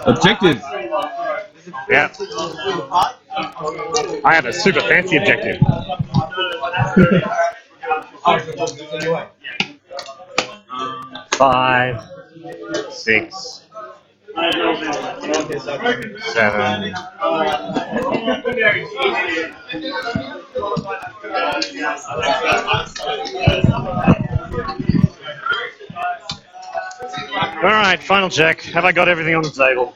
Objective. Yeah. I have a super fancy objective. 5, 6, 7. Alright, final check. Have I got everything on the table?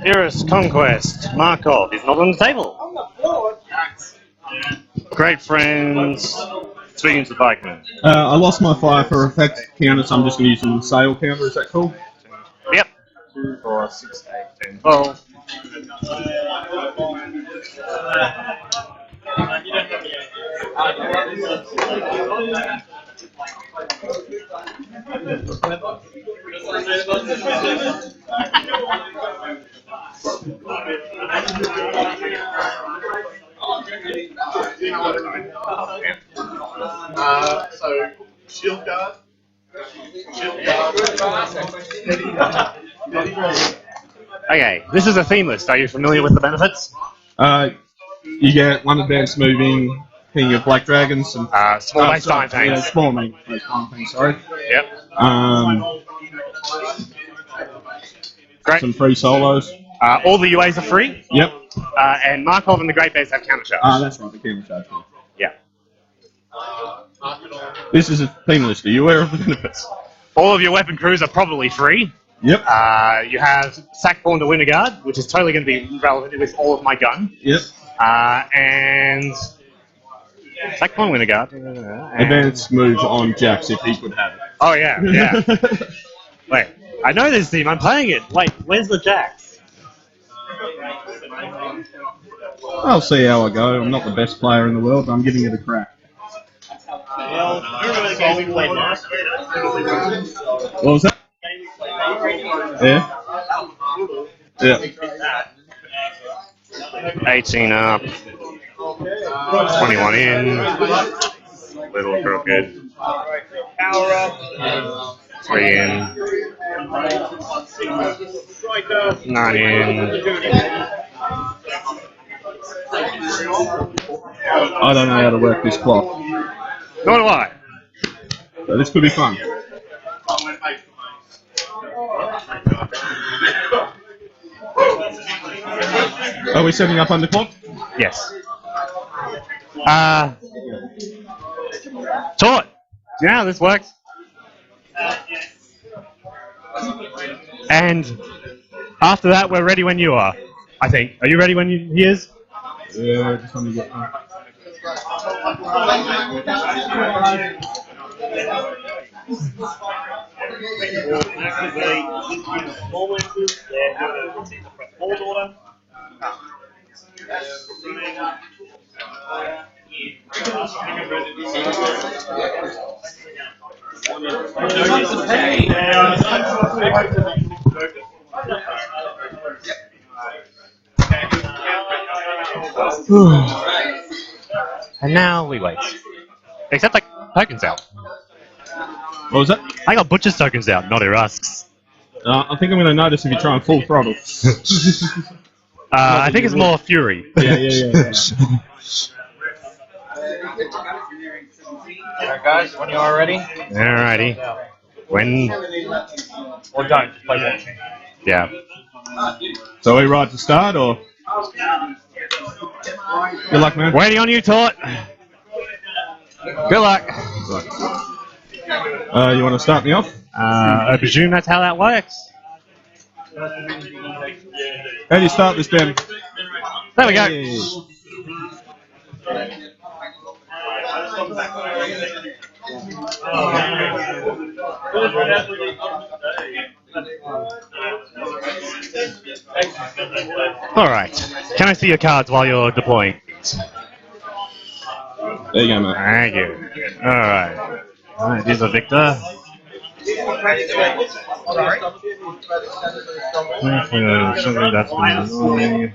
Nearest conquest. Markov is not on the table. Great friends. Speaking to the pikeman. I lost my fire for effect counter, so I'm just going to use the sail counter. Is that cool? Yep. 2, 4, 6, 8, 10, 12. So, shield guard. Okay, this is a theme list. Are you familiar with the benefits? You get one advanced moving, king of black dragons, and Small base time yeah, tanks. small base time tanks. Sorry. Yep. Great. Some free solos. All the UAs are free. Yep. And Markov and the Great Base have counter charge. That's right, the camera charge. Yeah. This is a theme list. Are you aware of the benefits? All of your weapon crews are probably free. Yep. You have Sackborn to Winter Guard, which is totally going to be relevant with all of my gun. Yep. And Sackborn Winter Guard. Advanced moves on Jax if he could have it. Oh yeah, yeah. Wait, I know this team. I'm playing it. Wait, where's the Jax? I'll see how I go. I'm not the best player in the world, but I'm giving it a crack. What was that? Yeah. Yeah. 18 up. 21 in. Little crooked. 3 in. 9 in. I don't know how to work this clock. Nor do I. So this could be fun. Are we setting up under clock? Yes. Taught. Do you know how this works? And after that, we're ready when you are. I think. Are you ready when he is? Yeah, just let me get one. And now we wait. Except like tokens out. What was that? I got butcher's tokens out, not Irasks. I think I'm going to notice if you try and full throttle. I think it's more Fury. Yeah. Alright guys, when you are ready. Alrighty. When? Or don't, just play one. Yeah. So are we right to start, or? Good luck, man. Waiting on you, Taught. Good luck. You want to start me off? I presume that's how that works. How do you start this, Ben? There we go. Hey. Alright. Can I see your cards while you're deploying? There you go, mate. Thank you. Alright. Alright, here's a Victor. Something that's been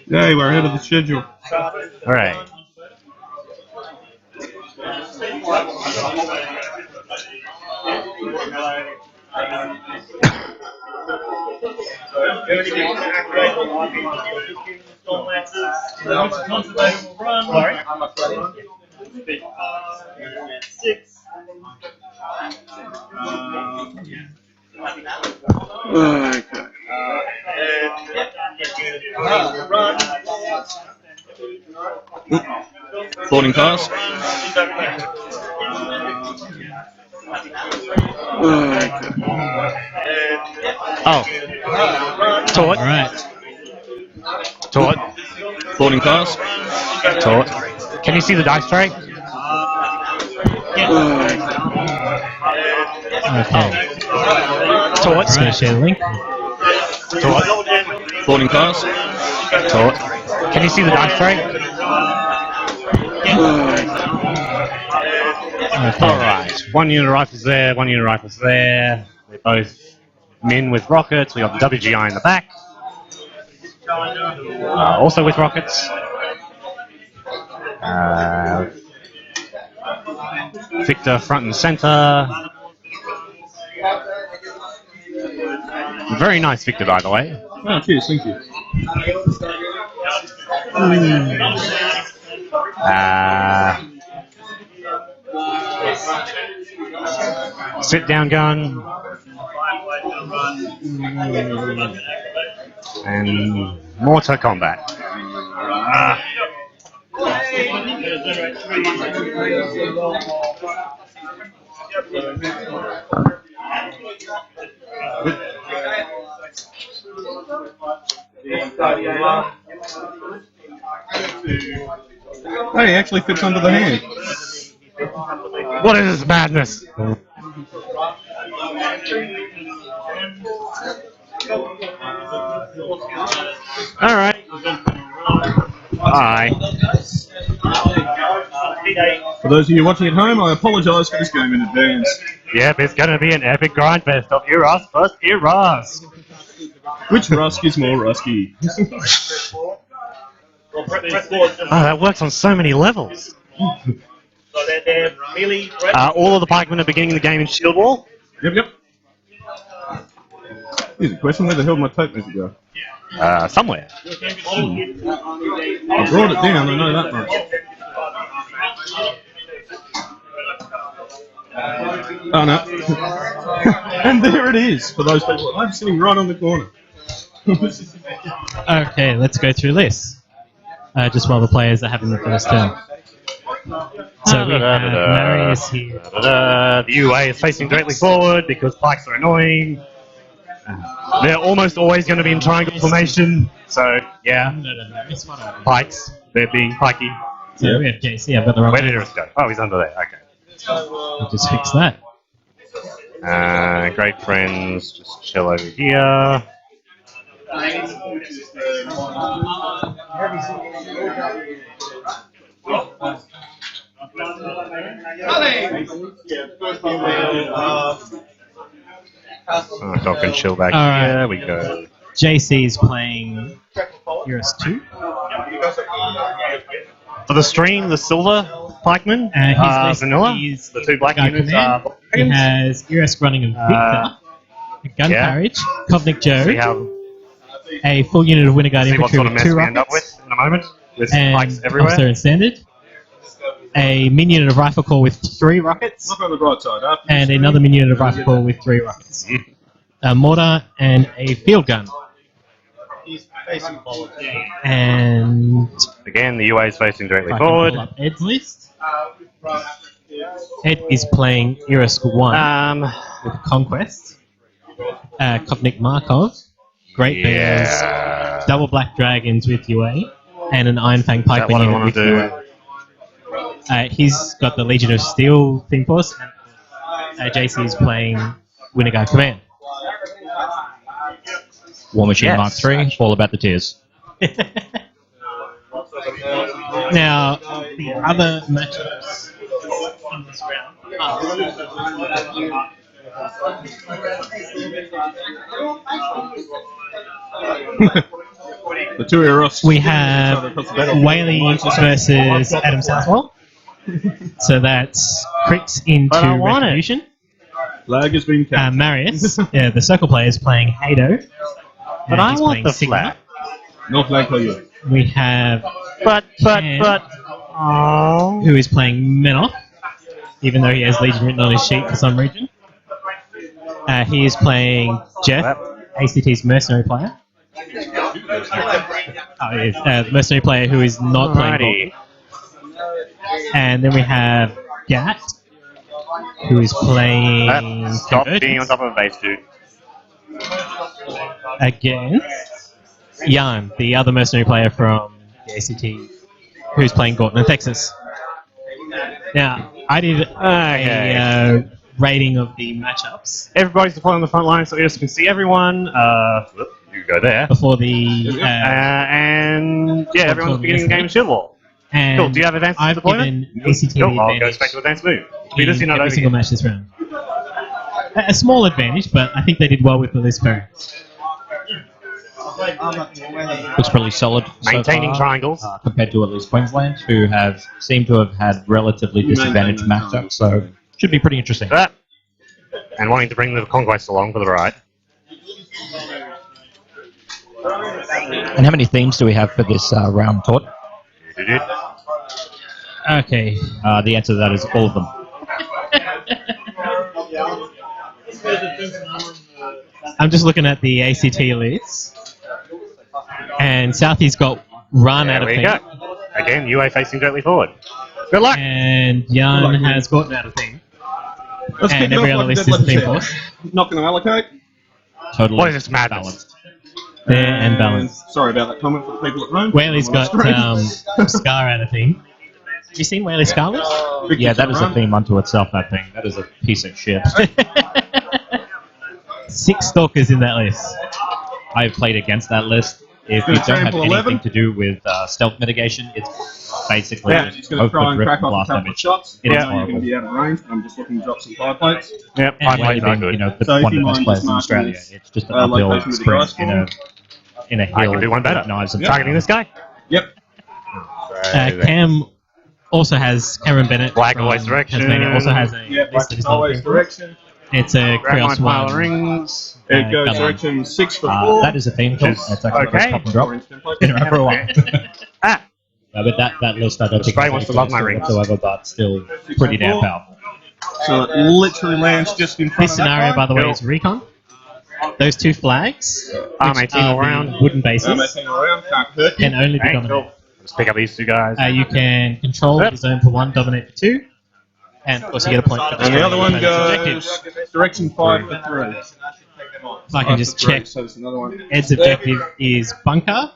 Yay, we're ahead of the schedule. Alright. Okay. Boarding pass. Oh. Taught. Alright. Taught. Boarding pass. Taught. Can you see the dice tray? Okay. Taught. Just gonna share the link. Taught. Boarding pass. Taught. Can you see the dice tray? Okay. Alright. One unit rifles there, one unit rifles there. They're both men with rockets. We got the WGI in the back. Also with rockets. Victor front and center. Very nice Victor, by the way. Oh, cheers, thank you. Sit down gun. And mortar combat. Hey, it actually fits under the hand. What is this madness? Alright. Bye. For those of you watching at home, I apologise for this game in advance. Yep, it's gonna be an epic grind fest of Eros first Eros. Which Rusk is more rusky? Oh, that works on so many levels. All of the pikemen are beginning the game in Shield Wall. Yep. Here's a question, where the hell did my tape measure go? Somewhere. I brought it down, I know that much. Oh no. And there it is, for those people. I'm sitting right on the corner. Okay, let's go through this. Just while the players are having the first turn. So we have Marius here. The UA is facing directly forward because pikes are annoying. They're almost always going to be in triangle formation. So, yeah. No. It's one of them. Pikes. They're being pikey. So we have JC. I've got the wrong. Where did Iris go? Oh, he's under there. Okay. I'll just fix that. Great friends. Just chill over here. Dog can chill back Alright. here. We go. JC is playing Eurus 2. For the stream, the silver pikemen, vanilla. The two black units are. He has Eurus running a Victor, a gun carriage, Kovnik See Joe, how a full unit of Winter Guard see what infantry sort of with mess 2 we end up rockets, with in a moment with and pikes everywhere. officer and standard, a minion of rifle core with 3 rockets, Look on the right side. After and another minion of rifle core with 3 rockets. A mortar and a field gun. And Again, the UA is facing directly if I can forward. pull up Ed's list. Ed is playing Irisk 1 with Conquest, Kovnik Markov, Great Bears, Double Black Dragons with UA, and an Iron Fang Piper what I unit wanna with do. UA. He's got the Legion of Steel theme force, and JC is playing Winnegar Command. War Machine Yes. Mark III, all about the tears. Now, the other matchups in this round the two Eros. we have Whaley versus Adam Southwell. So that's crits into But I want it. Retribution. Flag has been capped. Marius, the circle player, is playing Hado. But I he's want playing the Sigma. flag. No flag for you. We have But. Ken, Oh. who is playing Menoth, even though he has Legion written on his sheet for some reason. He is playing Jeff, ACT's mercenary player. The mercenary player who is not playing Alrighty. Gold. And then we have Gat, who is playing Stop being Convergence on top of a base, dude. against Jan, the other mercenary player from the ACT, who's playing Gorton and Texas. Now, I did a rating of the matchups Everybody's deployed on the front line so you can see everyone. You go there. before the And yeah, everyone's at the beginning of the game in Shield Wall. and Cool. Do you have advanced I've deployment? given ACT the Cool. I'll go advantage straight to advanced move. We just in not every over single here. match this round. A small advantage, but I think they did well with the list pairing. Looks pretty solid. Maintaining so far, triangles. compared to at least Queensland, who seem to have had relatively disadvantaged matchups. So should be pretty interesting. That. And wanting to bring the Conquest along for the ride. And how many themes do we have for this round, Todd? Okay. The answer to that is all of them. I'm just looking at the ACT list. And Southie's got run out There of we thing. go. Again, UA facing directly forward. Good luck. And Jan has gotten out of thing. Let's And kick it every off other like list a is dead theme level force. set. Not going to allocate. Totally What is this madness? balanced. Fair and balanced. Sorry about that comment for the people at home. Whaley's I'm on got screen. Scar out of thing. Have you seen Whaley's Scar list? Yeah, that is a theme unto itself, that thing. That is a piece of shit. 6 stalkers in that list. I've played against that list. If you Gonna don't have trample anything 11. to do with stealth mitigation, it's basically Yeah, just he's going to hope try for and grip crack off a blast couple of damage. shots. It is I know you're going horrible. to be out of range. I'm just looking to drop some fire plates. Yep, And fine ways are Being, good. you know, So if one you of the best mind players just in Australia. marking It's just an location uphill with the sprint dice in a hill. I can do one better. with knives and Targeting this guy. Yep. Cam also has Cameron Bennett. Black from always direction. Tasmania also has a Yeah, list of his always other direction. It's a Grab my Krios pile of 1. rings. It goes come on. direction 6 for 4. That is a theme call. That's actually okay. a top and drop. Orange template. Been around for a while. Ah! But that list I don't think Spray has wants any to love my chance rings. whatsoever, but still pretty damn powerful. So it literally lands just in front This of that scenario, guy. by the way, Cool. is recon. Those 2 flags, Arm which 18 are all round. the wooden bases, 18 around, can't hurt you. can only be Hey, dominated. cool. Let's pick up these two guys. You can control Yep. the zone for 1, dominate for 2, and of course you get a point for And the other one destroying the goes objective. direction 5 for 3. If I can just check, So it's another one. Ed's objective is bunker,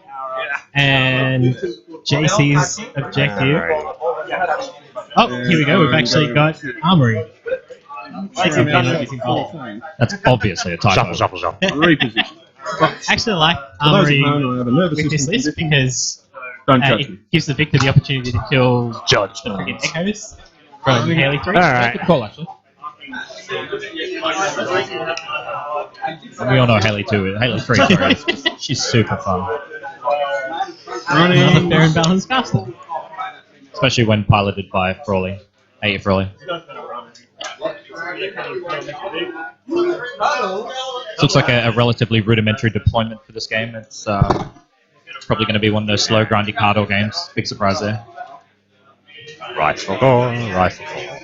and JC's objective. Oh, here we go. We've actually got armory. That's obviously a typo. Shuffle, shuffle, shuffle. Reposition. Actually, I like For those at armory home who have a nervous with this system list condition, because don't judge me. it gives the victor the opportunity to kill Judge. the freaking echoes from Haley 3. Alright. Good call, actually. And we all know Haley 2. Haley 3 is she's super fun. Another fair and balanced caster. Especially when piloted by Frawley. Hey, Frawley. Looks like a relatively rudimentary deployment for this game. It's probably going to be one of those slow, grindy Cardor games. Big surprise there. Rifle gore, rifle gore.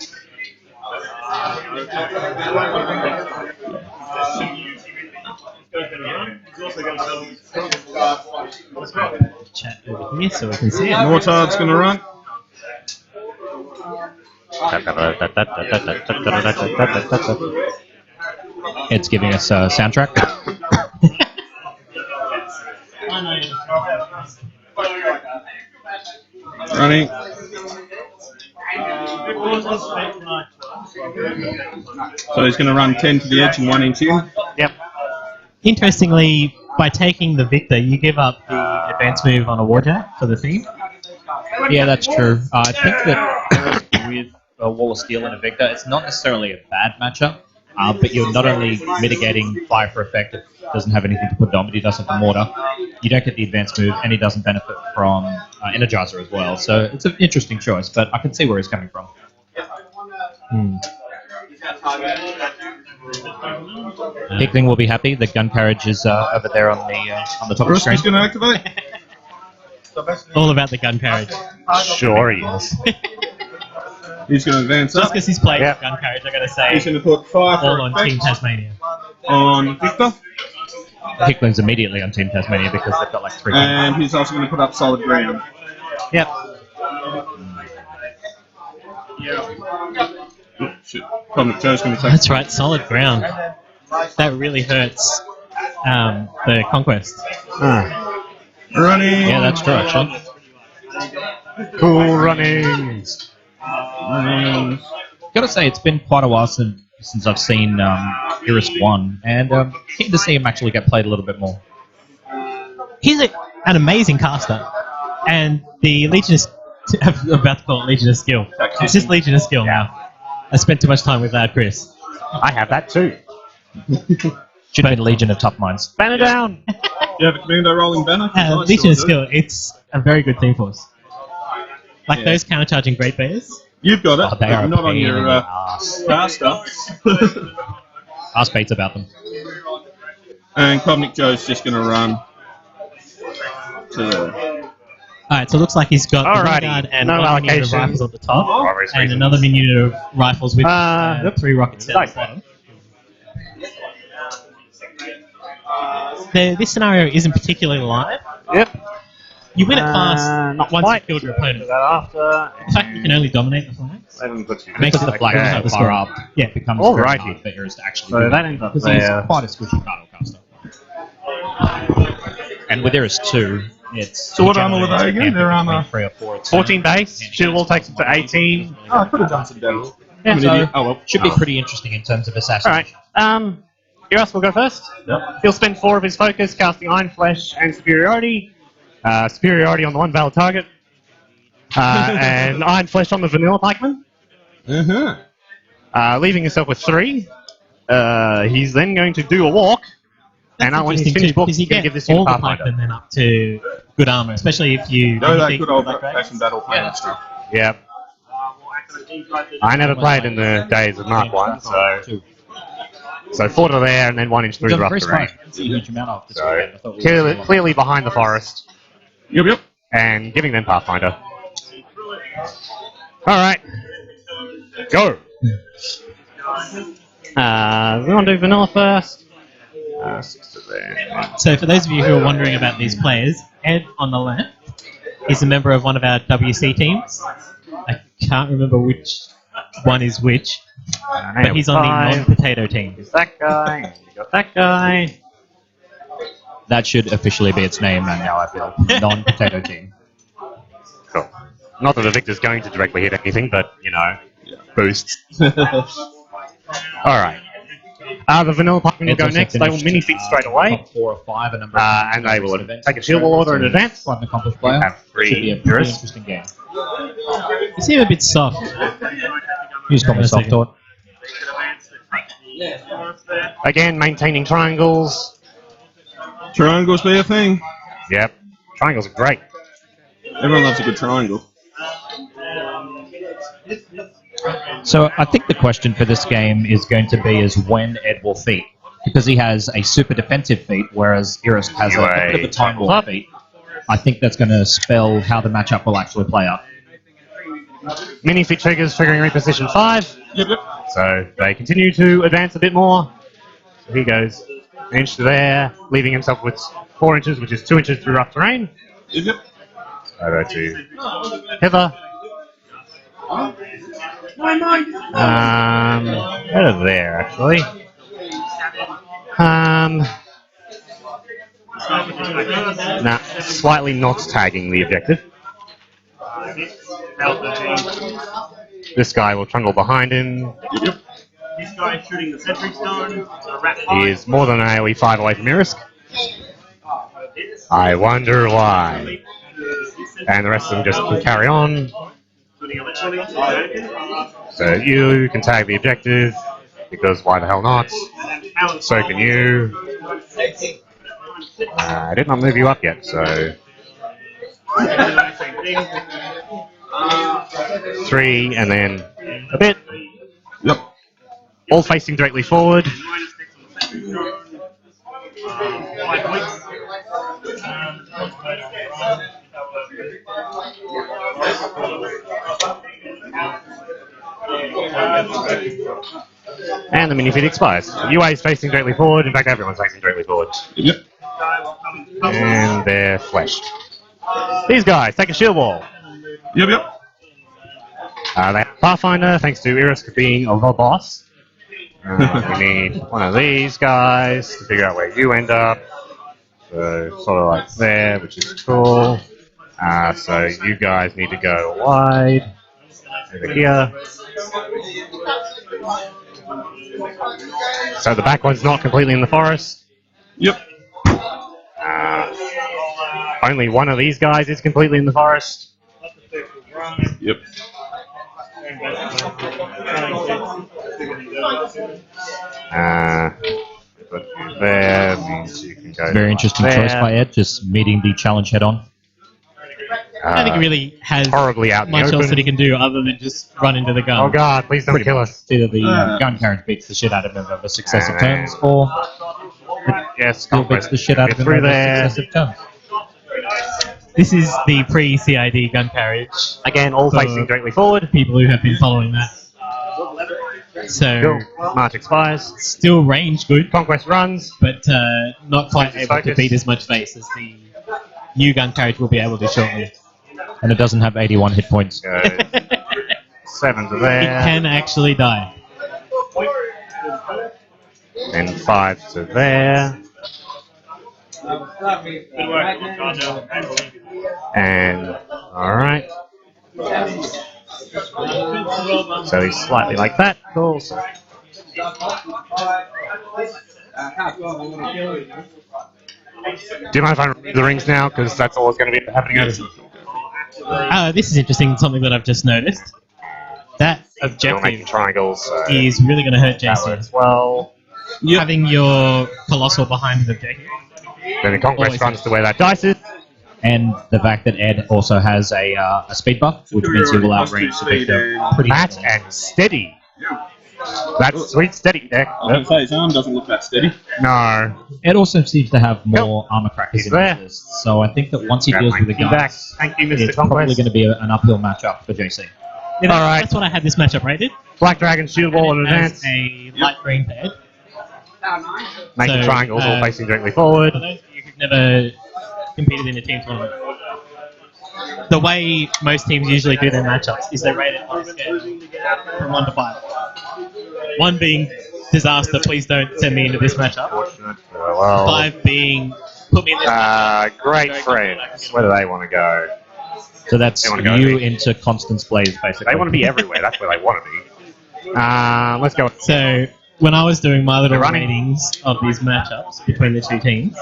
Chat over here so we can see it. Mortard's going to run. It's giving us a soundtrack. Running. So he's going to run 10 to the edge and 1 inch in. Yep. Interestingly, by taking the Victor, you give up the advance move on a Warjack for the theme. Yeah, that's true. I think that with a Wall of Steel and a Victor, it's not necessarily a bad matchup, but you're not only mitigating fire for effect, it doesn't have anything to put on, but he does have the mortar. You don't get the advanced move, and he doesn't benefit from Energizer as well. So it's an interesting choice, but I can see where he's coming from. Hickling will be happy. The gun carriage is over there on the top of the screen. He's going to activate. All about the gun carriage. Sure he is. He's going to advance Just up. because he's playing Yep. gun carriage, I gotta He's say, going to put fire all for on effect Team Tasmania. on Victor. Hickling's immediately on Team Tasmania because they've got like 3 guns. And he's also going to put up solid ground. Yep. Oh, shit. Cosmic Joe's going to take. That's right, solid ground. That really hurts the Conquest. Running. Yeah, that's true, actually. Cool runnings. Gotta say, it's been quite a while since I've seen Iris 1, and keen to see him actually get played a little bit more. He's an amazing caster. And the Legion is... I'm about to call it Legion of Skill. It's just Legion of Skill now. I spent too much time with Chris. I have that too. Should be the Legion of Tough Minds. Banner down. You have a commando rolling banner? Nice, Legion of sure Skill, it's a very good team force. Like Yeah. those counter-charging Great Bears. do. You've got it, Oh, they are but not on pain in your the ass. caster. Ask Bates about them. And Cosmic Joe's just going to run to... Alright, so it looks like he's got the Alrighty, Vanguard and no one unit of allocation. rifles at the top, For obvious and reasons. another unit of rifles with Yep. 3 rockets down the bottom. This scenario isn't particularly live. Yep. You win it fast Not once quite. you've killed your opponent. That after. The fact you can only dominate the flags. Makes the flag Okay. so far up. Yeah. It becomes Alrighty. very hard for Iris to actually So do that it, ends up because he's there. quite a squishy battle caster. And with Iris 2, it's... So what armor were they again? Their armor? 3 or 4. 14 base. Shield wall takes it to 18. Oh, I could have done some damage. Yeah, I'm an so- idiot. Oh, well. Should be pretty interesting in terms of assassination. Alright. Iras will go first. Yep. He'll spend 4 of his focus, casting Iron Flesh and Superiority. Superiority on the one valid target. And Iron Flesh on the Vanilla Pikeman. Uh-huh. Leaving himself with 3. He's then going to do a walk. That's And when he's interesting finished too, walking, because you he's going get to give this to all the Pathfinder. pikemen then up to good armor, especially if you... Go that think good old Black Dragons. fashioned battle plan stuff. Yep. I never played in the days of Mark 1, so 4 to there and then 1 inch through I'm the very rough terrain. surprised. It's a huge amount of this So, weekend. I thought we were seeing clearly behind the forest Yep. and giving them Pathfinder. Alright. Go! We want to do Vanilla first. 6 to there. So for those of you who are wondering about these players, Ed on the left is a member of one of our WC teams. I can't remember which one is which, but he's on the non-potato team. There's that guy, and you got that guy. That should officially be its name now, I feel. Non-potato team. Cool. Not that the Victor's going to directly hit anything, but, you know, boosts. Alright. The Vanilla Pikemen will It's go also next. They will finished, mini feet straight away. Top 4 or 5, a number of And they will events. take a shield wall order in advance. Quite an accomplished player. Have 3 Should be a pretty Eurus. interesting game. You seem a bit soft. Use common One soft second. thought. Again, maintaining triangles. Triangles be a thing. Yep. Triangles are great. Everyone loves a good triangle. So I think the question for this game is going to be is when Ed will feat. Because he has a super defensive feat, whereas Iris has a bit of a time war feat. I think that's going to spell how the matchup will actually play out. Minifig triggers triggering reposition 5. Yep, yep. So they continue to advance a bit more. So he goes an inch to there, leaving himself with 4 inches, which is 2 inches through rough terrain. Yep, yep. Over to Heather. Over there, actually. Nah, slightly not tagging the objective. This guy will trundle behind him. This guy is shooting the sentry stone. He is more than an AoE 5 away from Irisk. I wonder why. And the rest of them just can carry on. So you can tag the objective, because why the hell not? So can you. I did not move you up yet, so... 3, and then a bit. Yep. All facing directly forward. And the minifig expires. UA is facing directly forward. In fact, everyone's facing directly forward. Yep. And they're fleshed. These guys take a shield wall. Yep, yep. They have Pathfinder, thanks to Irisk being a the boss. We need one of these guys to figure out where you end up. So, sort of like there, which is cool. So you guys need to go wide. Over here. So the back one's not completely in the forest. Yep. Only one of these guys is completely in the forest. Yep. Put you there means you can go. Very interesting there. choice by Ed, just meeting the challenge head on. I don't think he really has horribly out in the much else open. that he can do other than just run into the gun. Oh god, please don't kill us. Either the gun carriage beats the shit out of him over successive And- turns, or Yes, still beats the shit out of get him through over there. successive turns. This is the pre-CID gun carriage. Again, all For facing directly forward. people who have been following that. So, Cool. March expires. still range good, Conquest runs. but not quite Focus, able to focus. beat as much face as the new gun carriage will be able to shortly. And it doesn't have 81 hit points. Go 7 to It there. can actually die. And 5 to there. And alright. So he's slightly like that. Cool. So do you mind if I remove the rings now? Because that's always going to be happening over. This is interesting, something that I've just noticed. That You're making objective triangles. So is really going to hurt that Jason. works well. Yep. Having your Colossal behind the objective. Then the Conquest Always runs to where that dice is. And the fact that Ed also has a speed buff, which means he will outrange the victor pretty That easily. and steady. That's sweet steady deck. I was going to say, his arm doesn't look that steady. No. Ed also seems to have more armor crackers He's in there. his list, so I think that once he Grab deals my with the key back. guns, Thank you, Mr. it's probably Conquest. going to be an uphill matchup for JC. You know, Alright. That's what I had this matchup rated. Black Dragon, Shield Wall in As advance. a light green pad. Making So, triangles all facing directly forward. For those of you who've never competed in a team tournament, the way most teams usually do their matchups is they rate it on a scale from 1 to 5. 1 being disaster, please don't send me into this matchup. Well, 5 being put me in this matchup. great friends. Where do they want to go? So that's They wanna go you big. into Constance Blaze, basically. They want to be everywhere. That's where they want to be. Let's go. So when I was doing my little They're running. ratings of these matchups between the two teams,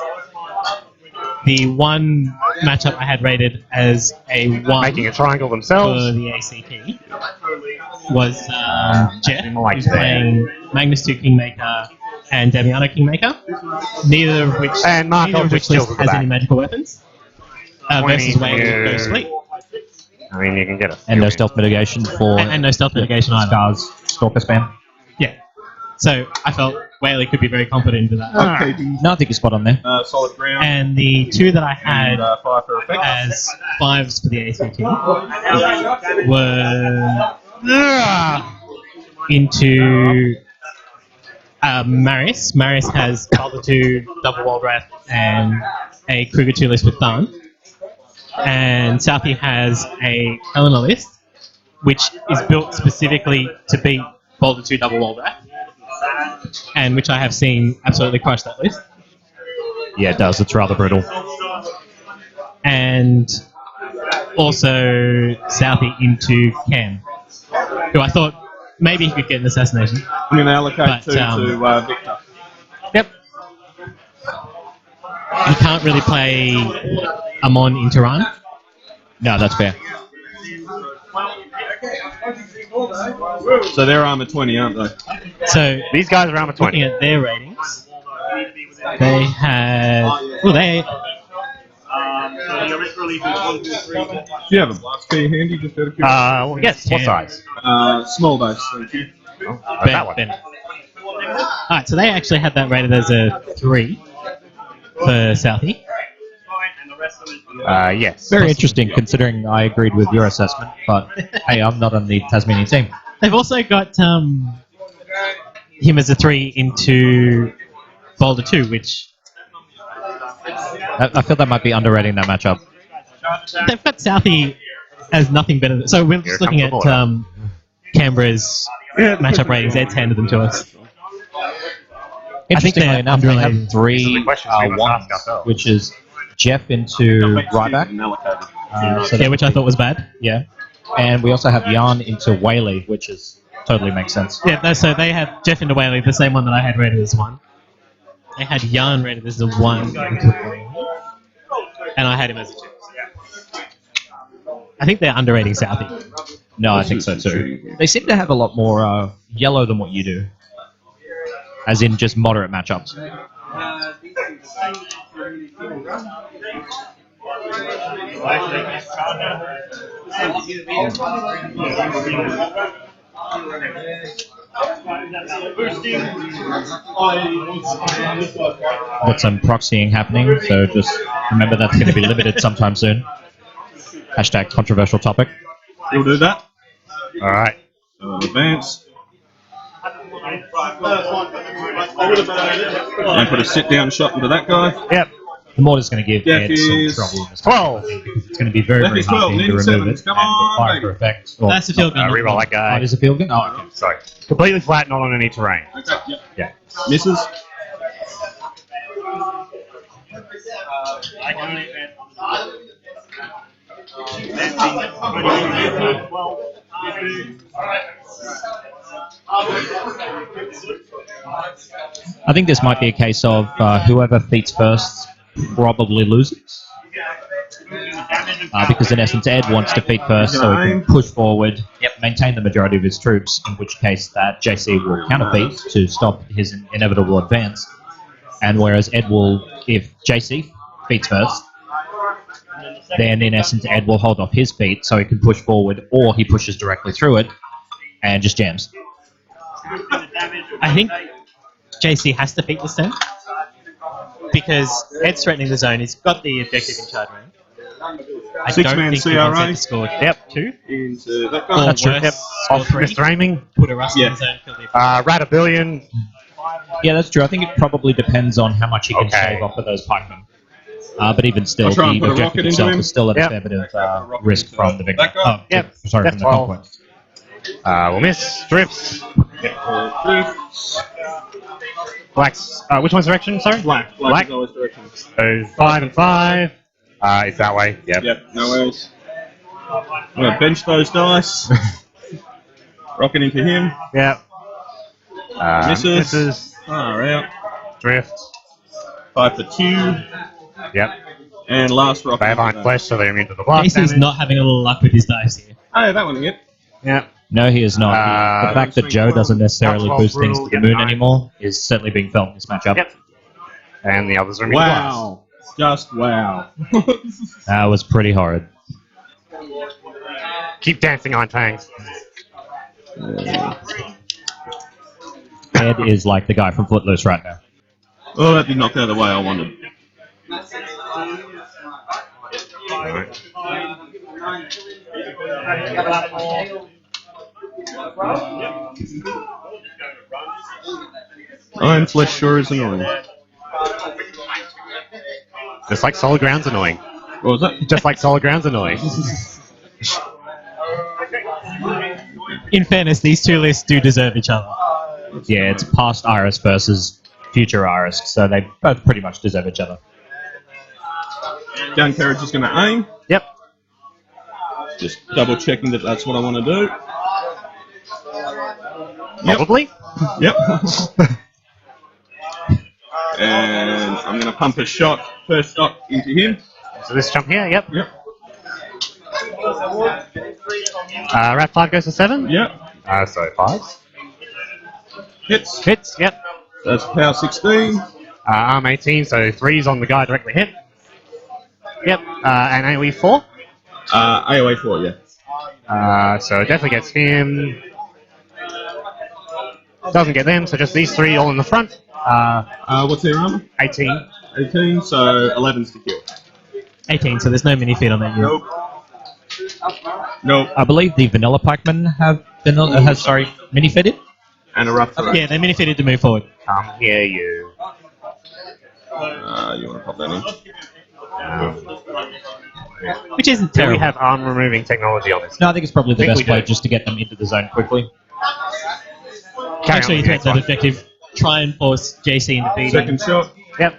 the one matchup I had rated as a 1 Making a triangle for themselves. the ACT was Jeff, like who's that. playing Magnus 2 Kingmaker and Damiano Kingmaker, neither of which, And Markov neither of which just chills list at the has back. any magical weapons. Versus 20 Wayne with you. Ghost Fleet. I mean, you can get a And no stealth mitigation for And no stealth mitigation either. Scar's Stalker spam. Yeah. So I felt Whaley could be very confident in that. Okay, No, I think you're spot on there. solid ground. And the two that I had And 5 for effect. as 5s for the ACT were into Marius. Marius has Calder 2, Double Wall Wrath, and a Kruger 2 list with Thorn. And Southie has a Helena list, which is built specifically to beat Boulder 2 Double Wall Wrath, and which I have seen absolutely crush that list. Yeah, it does. It's rather brutal. And also Southie into Cam, who I thought maybe he could get an assassination. I'm going to allocate But, 2 to Victor. Yep. You can't really play Amon into Run. No, that's fair. So they're armor 20, aren't they? So These guys are armor looking 20. at their ratings, they had they Your risk relief is 1, 2, 3. Do you have a blast key handy? Just out of curiosity? Well, yes. What size? Small base, thank you. That one. Ben. Alright, so they actually had that rated as a 3 for Southie. And the rest of it. Yes. Very interesting, considering I agreed with your assessment, but hey, I'm not on the Tasmanian team. They've also got him as a 3 into Boulder 2, which I feel that might be underrating that matchup. they've got Southie as nothing better than. So we're Here just looking at comes the Canberra's matchup ratings. Ed's handed them to us. Interestingly they're enough, we underrated. have 3 questions we must ones, ask ourselves. which is Jeff into Ryback. So Yeah, which I thought was bad. yeah. And we also have Jan into Whaley, which is totally makes sense. Yeah, so they had Jeff into Whaley, the same one that I had rated as 1. They had Jan rated as a 1, and I had him as a 2. I think they're underrating Southie. No, I think so too. They seem to have a lot more yellow than what you do. As in just moderate matchups. Got some proxying happening, so just remember that's going to be limited sometime soon. Hashtag controversial topic. You'll do that? All right. Advance. And put a sit-down shot into that guy. Yep. The mortar's going to give Death Ed some is trouble in this 12. because it's going to be very, Death very is hard 12, for him to needing remove it. 7s. Come and on, fire baby. for effect. Well, That's the field gun. Reroll that oh, guy. it is a field gun? Oh, okay. Sorry. Completely flat, not on any terrain. Okay, yep. Yeah. Misses. I can only bet. I think this might be a case of whoever feats first probably loses. Because in essence, Ed wants to feat first so he can push forward, maintain the majority of his troops, in which case that JC will counterfeit to stop his inevitable advance. And whereas Ed will, if JC feats first, then in essence Ed will hold off his feat so he can push forward, or he pushes directly through it and just jams. I think JC has to beat this turn because Ed's threatening the zone. He's got the objective in charge range. I Six-man don't think he wants CRA. Ed to score 2. Into that Or guy. That's true. worse, Yep. score Off 3. Mr. Aiming. Put a rust in Yeah. the zone, kill the Rat a billion. Yeah, that's true. I think it probably depends on how much he can Okay. shave off of those pikemen. But even still, I'll try and the put a objective rocket into itself him. is still at a Yep. fair bit of risk from the victor. That guy? Oh, Yep. sorry, That's from the 12. conquest. We'll miss. Drifts. Drifts. Blacks. Which one's direction? Sorry. Black. Black is always direction. So 5 and 5. It's that way. Yep. Yep, no else. I'm going to bench those dice. Rocket into him. Yep. Misses. Far out. Drift. 5 for 2. Yep. And last rocket. They are behind flesh, so they're immune to the blast JC's damage. not having a little luck with his dice here. Hey, that one hit. Yep. No, he is not. The fact that Joe doesn't necessarily Alcohol boost things to rule, the get moon 9. anymore is certainly being felt in this matchup. Yep. And the others are immune to blast. Wow. Just wow. That was pretty horrid. Keep dancing on tanks. Ed is like the guy from Footloose right now. Oh, that did not go the way I wanted. Alright. Iron Flesh sure is annoying. Just like Solid Ground's annoying. What was that? Just like Solid Ground's annoying. In fairness, these two lists do deserve each other. Yeah, it's past Iris versus future Iris, so they both pretty much deserve each other. Down carriage is going to aim. Yep. Just double checking that that's what I want to do. Probably. Yep. And I'm going to pump a shot, first shot into him. So this jump here, yep. Yep. Rat 5 goes to 7. Yep. So 5s. Hits. Hits, yep. That's power 16. Arm 18, so 3's on the guy directly hit. Yep. And AoE 4. AoE 4, yeah. So it definitely gets him. Doesn't get them, so just these 3 all in the front. What's their armor? 18. 18, so 11's to kill. 18, so there's no mini feed on that unit. Nope. Nope. I believe the vanilla pikemen have mini fitted. And a rough throat. Yeah, they're mini fitted to move forward. Come here, you. You want to pop that in? Which isn't Do we terrible. have arm removing technology on this? No, I think it's probably the Think best we way do. just to get them into the zone quickly. Carry Make sure on you with threat the that next one. objective. Try and force JC into beating. Second shot. Yep.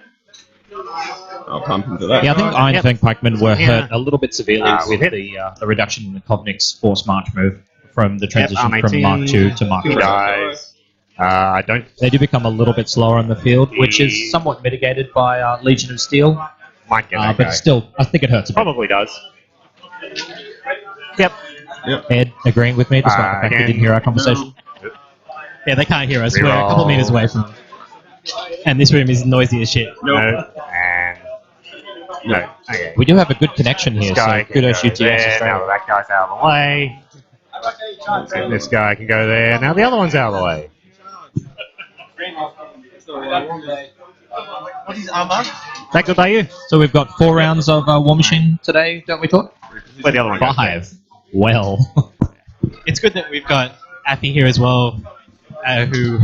I'll pump into that. Yeah, I think Iron Yep. Fang pikemen were Yeah. hurt a little bit severely With with hit. the reduction in the Kovnik's force march move from the transition arm from 18, Mark 2 to Mark 3. Guys. I don't. They do become a little bit slower on the field, which is somewhat mitigated by Legion of Steel, Might get that but guy. still, I think it hurts a bit. Probably does. Yep. Ed agreeing with me, despite the fact he again, didn't hear our conversation. Yeah, they can't hear us. We're a Reroll. couple meters away from them. And this room is noisy as shit. No. And. No. Okay. We do have a good connection here, This guy so can kudos go UTS there. Now Australia. that guy's out of the way. And this guy can go there. Now the other one's out of the way. Is that good by you? So we've got 4 rounds of War Machine today, don't we, Todd? Where the other one goes? 5. Well. It's good that we've got Appy here as well, who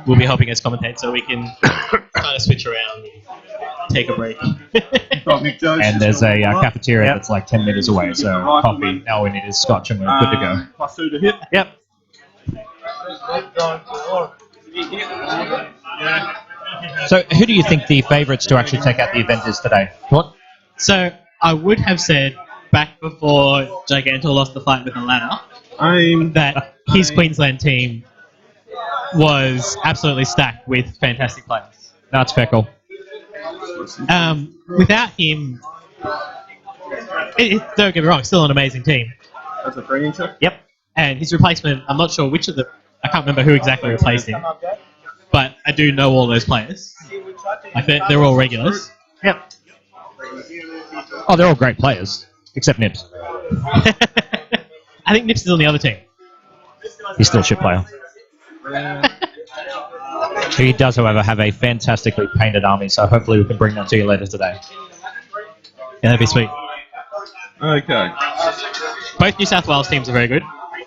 will be helping us commentate, so we can kind of switch around and take a break. And there's a cafeteria that's like 10 meters away, so coffee. Now we need is scotch and we're good to go. Plus 2 to hit. Yep. So who do you think the favourites to actually take out the event is today? What? So I would have said back before Gigantor lost the fight with the ladder that his Queensland team was absolutely stacked with fantastic players. That's fair call. Without him, don't get me wrong, still an amazing team. That's a training check. Yep. And his replacement, I'm not sure which of the, I can't remember who exactly replaced him, but I do know all those players. Like they're all regulars. Yep. Oh, they're all great players, except Nips. I think Nips is on the other team. He's still a shit player. He does, however, have a fantastically painted army, so hopefully we can bring that to you later today. Yeah, that'd be sweet. Okay. Both New South Wales teams are very good.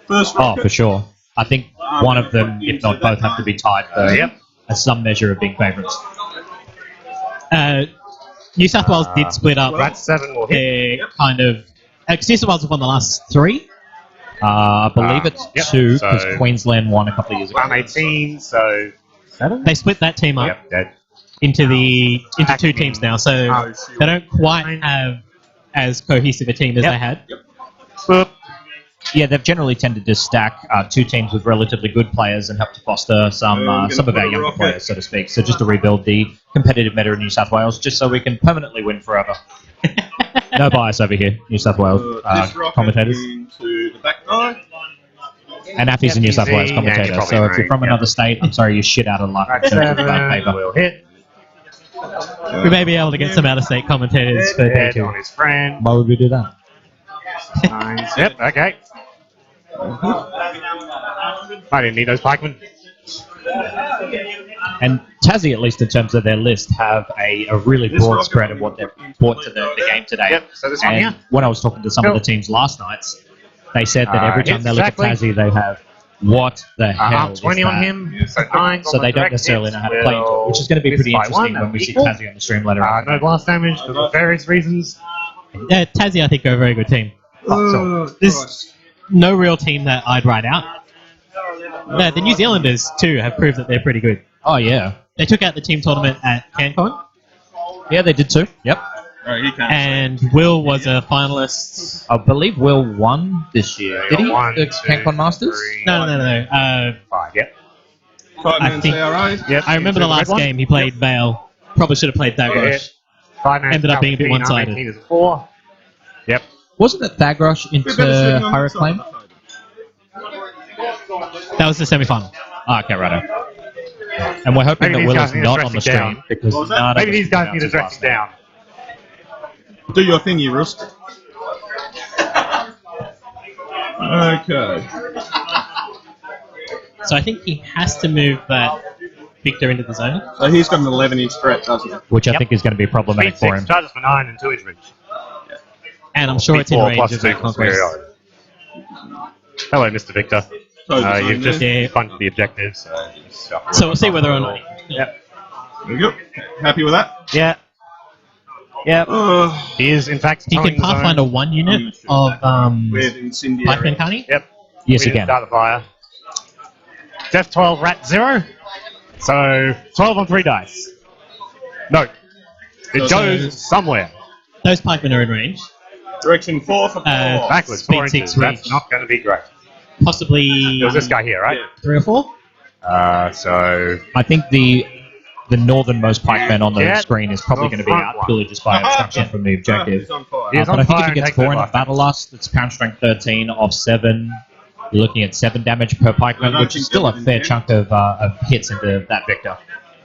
First Oh, rocket. for sure. I think one of them, if not both, have to be tied for some measure of being favourites. New South Wales did split up Rat 7 will hit. their kind of... Because New South Wales have won the last 3. I believe it's Yep. 2, because So- Queensland won a couple of years ago. I'm 18, so 7? They split that team up Yep, dead. into 2 Acting. teams now, so they don't quite have as cohesive a team as they had. Boop. Yeah, they've generally tended to stack 2 teams with relatively good players and help to foster some of our younger players, so to speak. So just to rebuild the competitive meta in New South Wales, just so we can permanently win forever. No bias over here, New South Wales This rocket commentators. into the back eye. And Appy's a New South Wales Easy, commentator, and you're so if probably you're from right, another state, I'm sorry, you're shit out of luck Rat in terms of 7 bad paper. will hit. We may be able to get some out-of-state commentators for day Dead 2. on his friend. Why would we do that? Yep, okay. I didn't need those pikemen. And Tassie, at least in terms of their list, have a really broad spread of what they've brought to the game today. Yep, so this one And here. when I was talking to some of the teams last night, they said that every time hits they look exactly. at Tassie, they have, what the hell is 20 on that? him, so 9. So they don't necessarily know how to play into it, which is going to be pretty interesting when we see Tassie on the stream later on. No blast damage for various reasons. Yeah, Tassie, I think, are a very good team. There's no real team that I'd write out. No, the New Zealanders, too, have proved that they're pretty good. Oh, yeah. They took out the team tournament at CanCon, Yeah, they did too. Yep. and Will was a finalist. I believe Will won this year. Did he? One, The two, CanCon Masters? three, No. 5, yep. I think- Yep. I remember the last game he played Vale. Probably should have played Thagrosh. 5 Ended up being a bit one-sided. 4. Yep. Wasn't it Thagrosh into Hurricane? That was the semi-final. Ah, okay, righto. And we're hoping Maybe that these Will guys is need to not dress on the it stream down. because none of Maybe us these can guys need to pronounce dress his it last down. Do your thing, you Rust. Okay. So I think he has to move that Victor into the zone. So he's got an 11-inch threat, doesn't he? name, which I Yep. think is going to be problematic Speed for 6, him. charges for 9 and 2-inch reach. And I'm sure it's in Speed 4 range plus of 2 that plus conquest. 3. Hello, Mr. Victor. You've just Yeah. funded the objectives. So we'll see whether or not. Yep. There we go. Happy with that? Yeah. Yep. Uh, He is, in fact, He towing can the zone. Pathfinder 1 unit of with incendiary. Pikeman, can't he? Yep. Yes, We you didn't can. Start the fire. Death 12, rat 0. So 12 on 3 dice. No. It So- goes somewhere. Those Pikemen are in range. Direction 4 for 4. Backwards, Speed 4 6 inches. That's reach. not going to be great. Possibly It was this guy here, right? 3 or 4. So I think the northernmost pikeman on the Yeah. screen is probably going to be Front out one. purely just by obstruction from the He's objective. on fire. He is But on I think fire if he and gets takes 4 no in the blast battle lust, it's pound strength 13 of 7. You're looking at 7 damage per I pikeman, don't which is think still a that fair would chunk of hits into that Victor.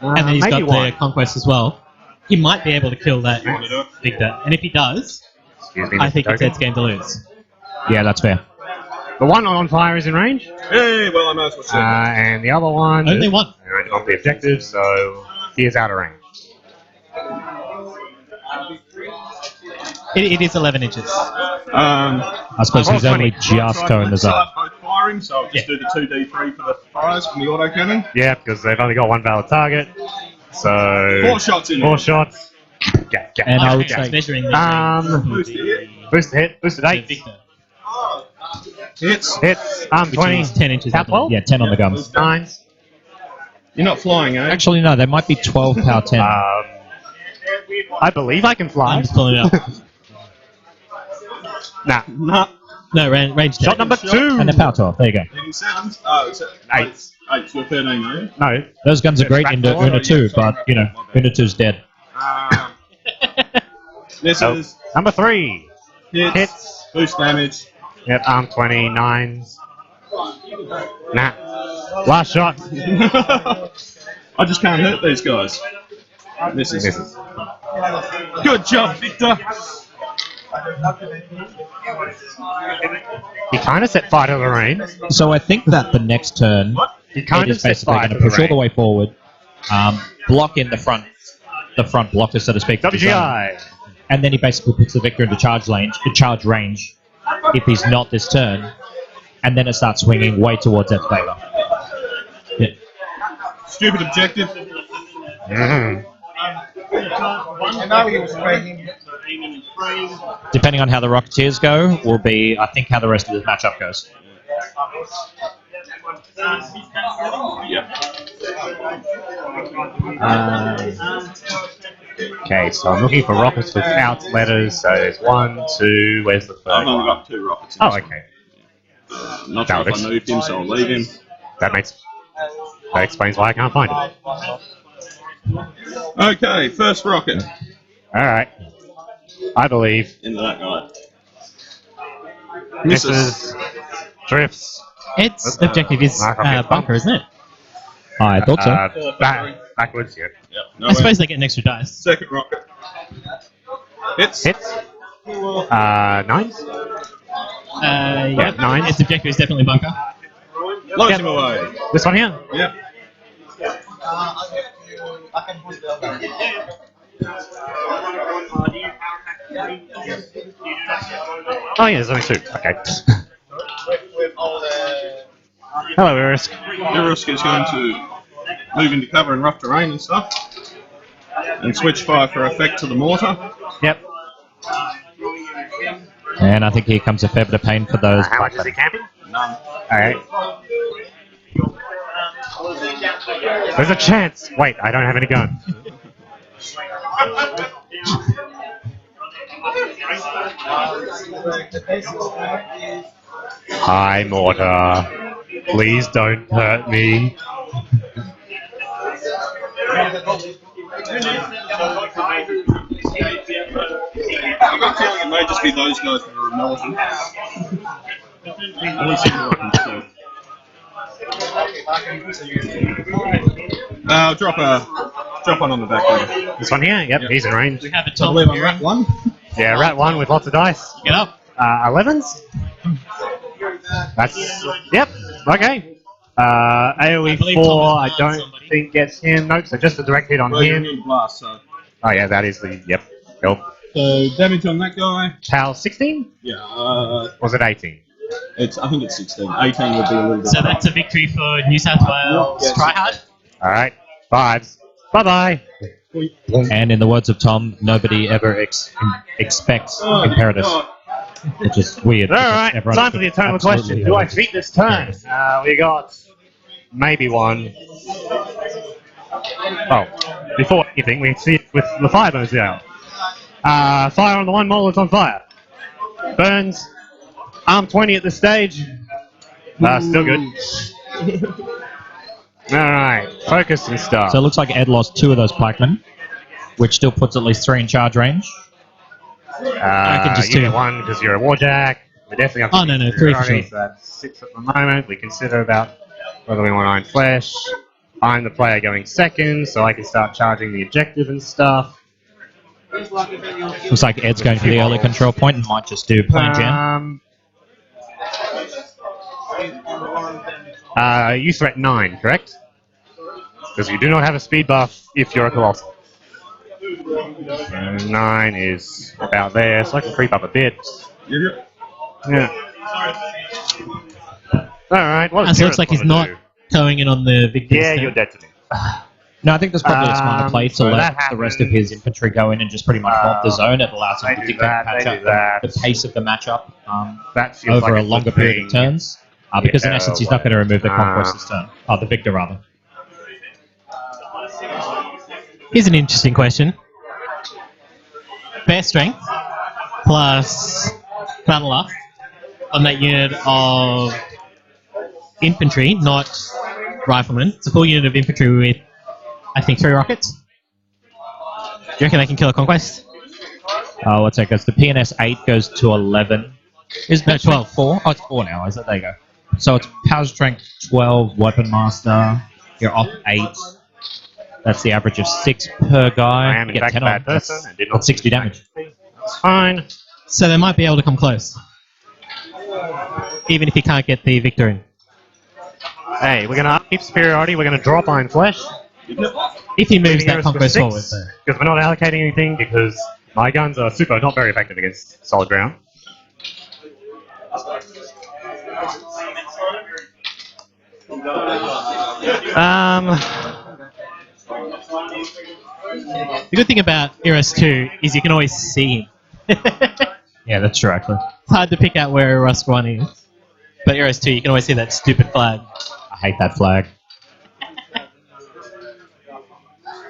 And then he's maybe got one. the conquest as well. He might be able to kill that You wanna do it? Victor. And if he does, Excuse me, I Mr. think it's Token. Ed's game to lose. Yeah, that's fair. The one on fire is in range, Hey, well, I might as well say. and the other one Only is one. on the objective, so he is out of range. It is 11 inches. I suppose he's only just towing the zone. Both firing, so I'll just do the 2d3 for the fires from the autocannon. Yeah, because they've only got one valid target. So 4 shots in. 4 shots. And I would Okay, say- measuring Boost the hit. Boost the hit, boosted the 8. Victor. Hits. Hits, arm Which 20. is 10 inches. Power up. 12? Yeah, 10 on the guns. 9s. You're not flying, eh? Actually, no, they might be 12 power 10. I believe I can fly. I'm just pulling it up. Nah. Nah. No, range 10. Shot number 2. And they're power 12. There you go. Hitting 7s. Oh, it's 8. 8 to 13, eh? No. Those guns are great Back into forward, Una 2, but, you know, Una 2's dead. This Oh. is Number 3. hits, Hits. boost damage. Yep, arm 20, 9s. Nah. Last shot. I just can't hurt these guys. Misses. Misses. Good job, Victor. He kind of set fire to the rain. So I think that the next turn, He it kind of is set basically fire going to to the push all the rain. way forward, block in the front blocker, so to speak. of the zone, WGI. and then he basically puts the Victor into charge range, if he's not this turn, and then it starts swinging way towards Ed's favor. Yeah. Stupid objective. Mhm. Depending on how the Rocketeers go, will be, I think, how the rest of this matchup goes. Okay, so I'm looking for rockets without letters. So there's 1, 2. Where's the I've third only one? got 2 rockets. in Oh, this okay. one. Not sure if I moved him, so I'll leave him. That explains why I can't find him. Okay, first rocket. All right. I believe Into that guy. misses, drifts. Ed's objective is Mark off your bunker, isn't it? I thought so. Backwards, yeah. Yep, no I suppose they get an extra dice. Second rocket. Hits. Hits. 9s. Yeah, 9. Ed's objective is definitely bunker. Blows him away. This one here. Yep. Oh yeah, there's only 2. Okay. Hello, Irisk. Irisk is going to move into cover in rough terrain and stuff, and switch fire for effect to the mortar. Yep. And I think here comes a fair bit of pain for those. How much is he camping? None. Alright. There's a chance. Wait, I don't have any gun. Hi, mortar. Please don't hurt me. I've got a feeling it may just be those guys that are militant. At least if you're looking still. Drop one on the back there. This one here? Yep, Yep. he's in range. We have a I top believe I'm rat one. Yeah, rat 1 with lots of dice. Get up. 11s? That's... Yep, okay. AoE believe 4, Tom I has don't somebody. think gets him. Nope, so just a direct hit on Well, you him. need blast, so. Oh yeah, that is the... Yep. Cool. So damage on that guy. PAL 16? Yeah, Was it 18? I think it's 16. 18 would be a little bit. So that's a victory for New South Wales. Yes. Try hard. Alright. 5s. Bye-bye. And in the words of Tom, nobody ever expects Oh, Imperatus, God. which is weird. because Alright, everyone time for the eternal absolutely question. Do I knows. defeat this turn? We got... maybe one. Oh, before anything, we see it with the fire burns out. Fire on the 1 mole, it's on fire. Burns. Arm 20 at this stage. Still good. Alright, focus and stuff. So it looks like Ed lost 2 of those pikemen, which still puts at least 3 in charge range. I can just you do get 1 because you're a warjack. We're definitely up to Oh, no, 3 for sure. so that's 6 at the moment. We consider about whether we want Iron Flesh. I'm the player going second, so I can start charging the objective and stuff. Looks like Ed's going for the early control point and might just do plain jam. You threat 9, correct? Because you do not have a speed buff if you're a Colossal. 9 is about there, so I can creep up a bit. You're Yeah. Alright, what And does so it looks like Pyrrhus he's wanna not do? going in on the victory. Yeah, stand. you're dead to me. No, I think there's probably a smarter play to so let that the rest of his infantry go in and just pretty much mob the zone. It allows him they to do dictate that, the they matchup, do that. the pace of the matchup That feels over like a longer good period of thing. turns. Because in Yeah, essence, he's not going to remove the conquest this turn. The victor, rather. Here's an interesting question. Bear strength plus battle luck on that unit of infantry, not riflemen. It's a full unit of infantry with, I think, 3 rockets. Do you reckon they can kill a conquest? What's that? Goes the PNS 8 goes to 11. Is No, that 12. 4? Oh, it's 4 now. Is it? There you go. So it's power strength 12, weapon master. You're off 8. That's the average of 6 per guy. I am You in get fact 10 a bad on. person That's, and did not that's 60 damage. That's fine. So they might be able to come close. Even if he can't get the victor in. Hey, we're gonna keep superiority, we're gonna drop Iron Flesh. If he moves that Heroes for conquest 6, forward. So. because we're not allocating anything, because my guns are not very effective against solid ground. The good thing about Eros 2 is you can always see him. Yeah, that's true, actually. It's hard to pick out where Eros 1 is. But Eros 2, you can always see that stupid flag. I hate that flag.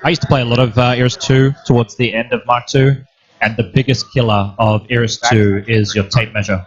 I used to play a lot of Eris 2 towards the end of Mark 2, and the biggest killer of Eris 2 is your tape measure.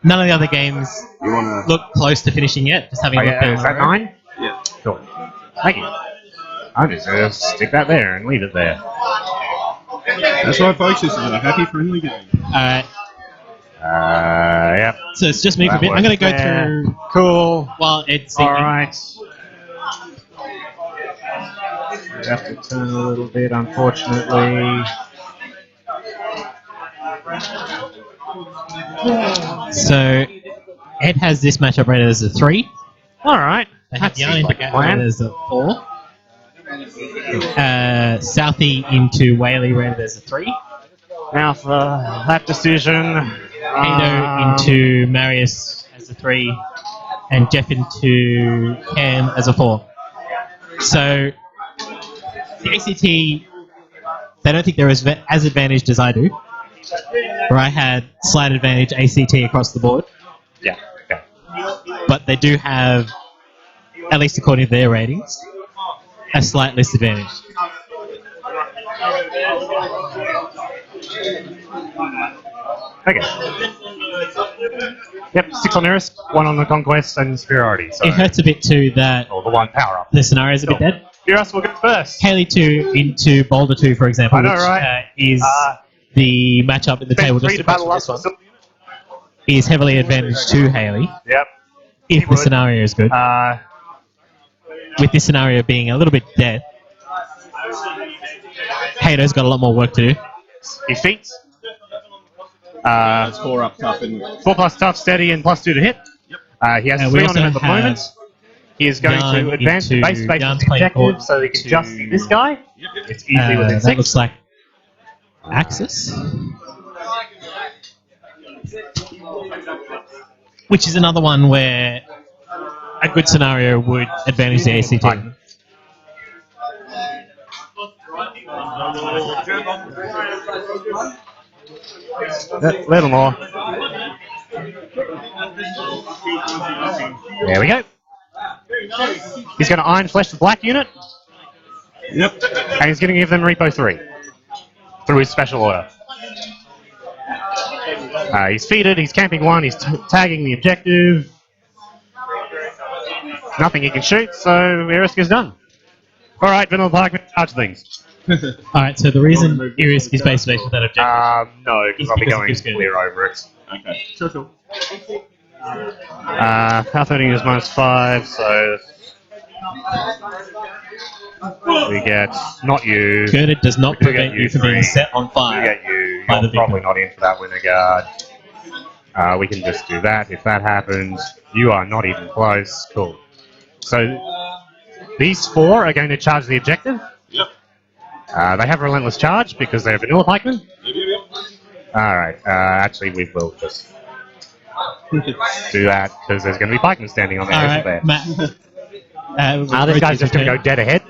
None of the other games You wanna? look close to finishing yet. Just having a look Yeah, down is the that road. 9? Yeah. Cool. Thank you. I'm just gonna stick that there and leave it there. That's right, folks. This is a happy, friendly game. Alright, Yep. so it's just me for a That bit. I'm going to go works there. through Cool. while it's thinking. Alright. We have to turn a little bit, unfortunately. So, Ed has this matchup rated as a 3. Alright. They have That Yarn seems like a rated plan. as a 4. Southie into Whaley rated as a 3. Now for that decision. Hado into Marius as a 3. And Jeff into Cam as a 4. So, the ACT, they don't think they're as advantaged as I do. Where I had slight advantage ACT across the board. Yeah. Okay. But they do have, at least according to their ratings, a slight disadvantage. Okay. Yep, 6 on Iris, 1 on the Conquest and Superiority. So. It hurts a bit too that Or the 1 power up. the scenario's a bit dead. Iris will go first. Haley 2 into Boulder 2, for example, I know, which right? is the matchup in the table just to across battle from us. this one, is heavily advantaged to Haley Yep. if the would. scenario is good. With this scenario being a little bit dead, Hado's got a lot more work to do. His feet. It's 4 up tough, isn't it? 4 plus tough, steady, and +2 to hit. He has And we 3 on him also at the have moment. He is going Yarn to advance the into- base space Yarn's with playing objective court so he can just to- see this guy. It's easily within That 6. looks like Axis. Which is another one where a good scenario would advantage the ACT. A little more. There we go. He's going to Iron Flesh the black unit, Yep. and he's going to give them Repo 3 through his special order. He's feeded, he's camping 1, he's tagging the objective. Nothing he can shoot, so Irisk is done. Alright, Vanilla Park, charge things. Alright, so the reason Irisk is base space with that objective. No, because It's I'll be because it going gives good. clear over it. Okay. Sure. Power 13 is -5, so we get not you. Girded does not We do prevent get you from being 3. set on We fire. get you. by the You're probably victim. not in for that winner guard. We can just do that. If that happens, you are not even close. Cool. So these 4 are going to charge the objective. Yep. They have Relentless Charge because they're vanilla pikemen. Yep. Alright, actually we will just do that because there's going to be pikemen standing on the edge there. Alright, Matt. This guy's just going to go dead ahead.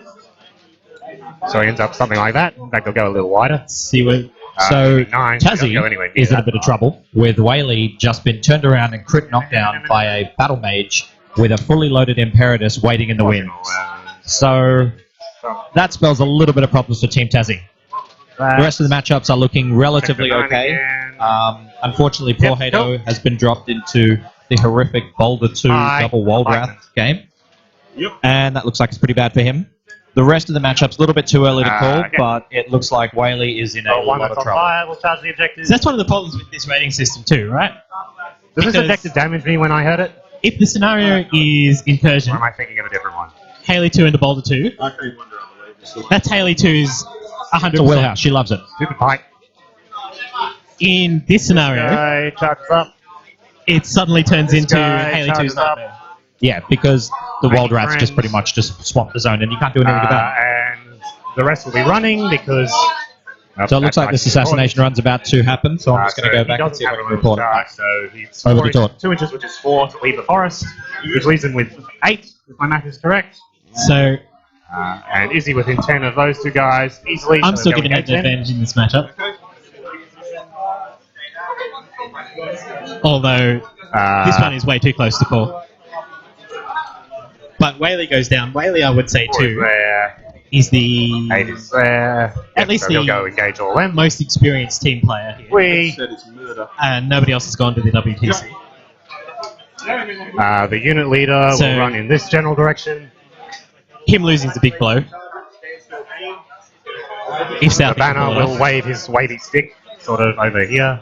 So he ends up something like that. In fact, he'll go a little wider. See what. So 9, so Tazzy don't go anywhere near is in a that. bit of trouble with Whaley just been turned around and crit knocked down by a battle mage with a fully loaded Imperatus waiting in the wind. So that spells a little bit of problems for Team Tazzy. The rest of the matchups are looking relatively okay. Unfortunately, poor Yep, Hado cool. has been dropped into the horrific Boulder 2 Aye, double Wallwrath Pikeman. game. Yep. And that looks like it's pretty bad for him. The rest of the matchup's a little bit too early to call, okay. but it looks like Whaley is in a One lot that's of on trouble. fire will charge the objective. So that's one of the problems with this rating system too, right? Does this because- objective damage me when I hurt it? If the scenario is incursion, Or am I thinking of a different one? Haley 2 into Boulder 2, I can wonder on the way. that's Haley 2's 100%. It's a wheelhouse. She loves it. Stupid pike. In this scenario, Guy charges up. it suddenly turns into guy Haley charges 2's up. nightmare. Yeah, because the Thank you, Wallwrath's just friends. pretty much just swamped the zone and you can't do anything about it. And the rest will be running because. So it looks like this assassination run's about to happen, so I'm just going to go back and see if I can report it back. So he's Over 4 to Todd. 2 inches, which is 4 to leave the forest, which leaves him with 8, if my math is correct. So And Izzy within 10 of those 2 guys easily. I'm so still they'll giving go Ed the 10. advantage in this matchup. Although this one is way too close to call. But Whaley goes down. Whaley, I would say, 4 is too, there, is the 8 is there. At least so he'll the- go engage all them. most experienced team player here. We, Said it's murder. And nobody else has gone to the WTC. the unit leader So- will run in this general direction. Him losing is a big blow. If The South banner will wave his wavy stick sort of over here.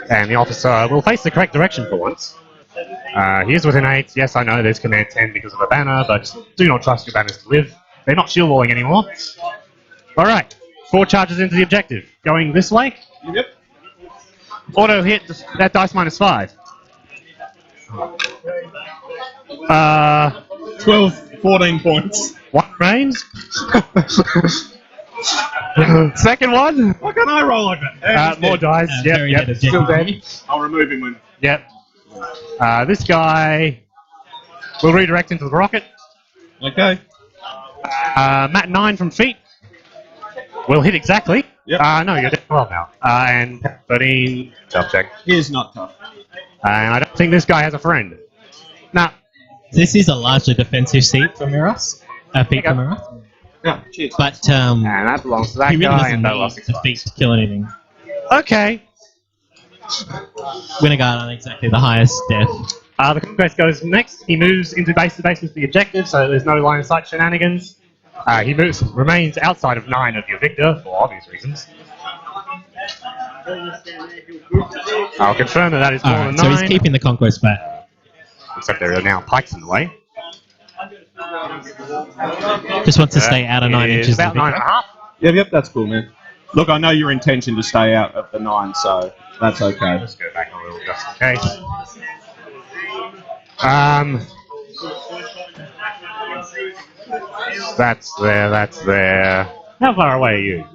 And the officer will face the correct direction for once. He is within 8. Yes, I know there's command 10 because of a banner, but do not trust your banners to live. They're not shield walling anymore. Alright, 4 charges into the objective. Going this way. Yep. Auto hit that dice -5. 12, 14 points. One remains. Second one. Why can't I roll like that? More dice. very Yep, dead still objective. dead. I'll remove him when. Yep. This guy will redirect into the rocket. Okay. Matt 9 from feet will hit exactly. Yep. No, you're dead 12 now. And 13. Tough check. Here's not tough. And I don't think this guy has a friend. Nah. This is a largely defensive seat from Miros. Feat from Miros. Yeah, cheers. But And that belongs to that he really guy, doesn't and no need loss the expires. feat to kill anything. Okay. Winterguard on exactly the highest death. The conquest goes next. He moves into base to base with the objective, so there's no line of sight shenanigans. He remains outside of 9 of your victor for obvious reasons. I'll confirm that is more than Alright, so 9. he's keeping the conquest back. Except there are now pikes in the way. Just wants to stay out of 9 It is inches. about of victory. 9.5. Yep, that's cool, man. Look, I know your intention to stay out of the 9, so that's okay. Let's go back a little just in case. That's there, that's there. How far away are you?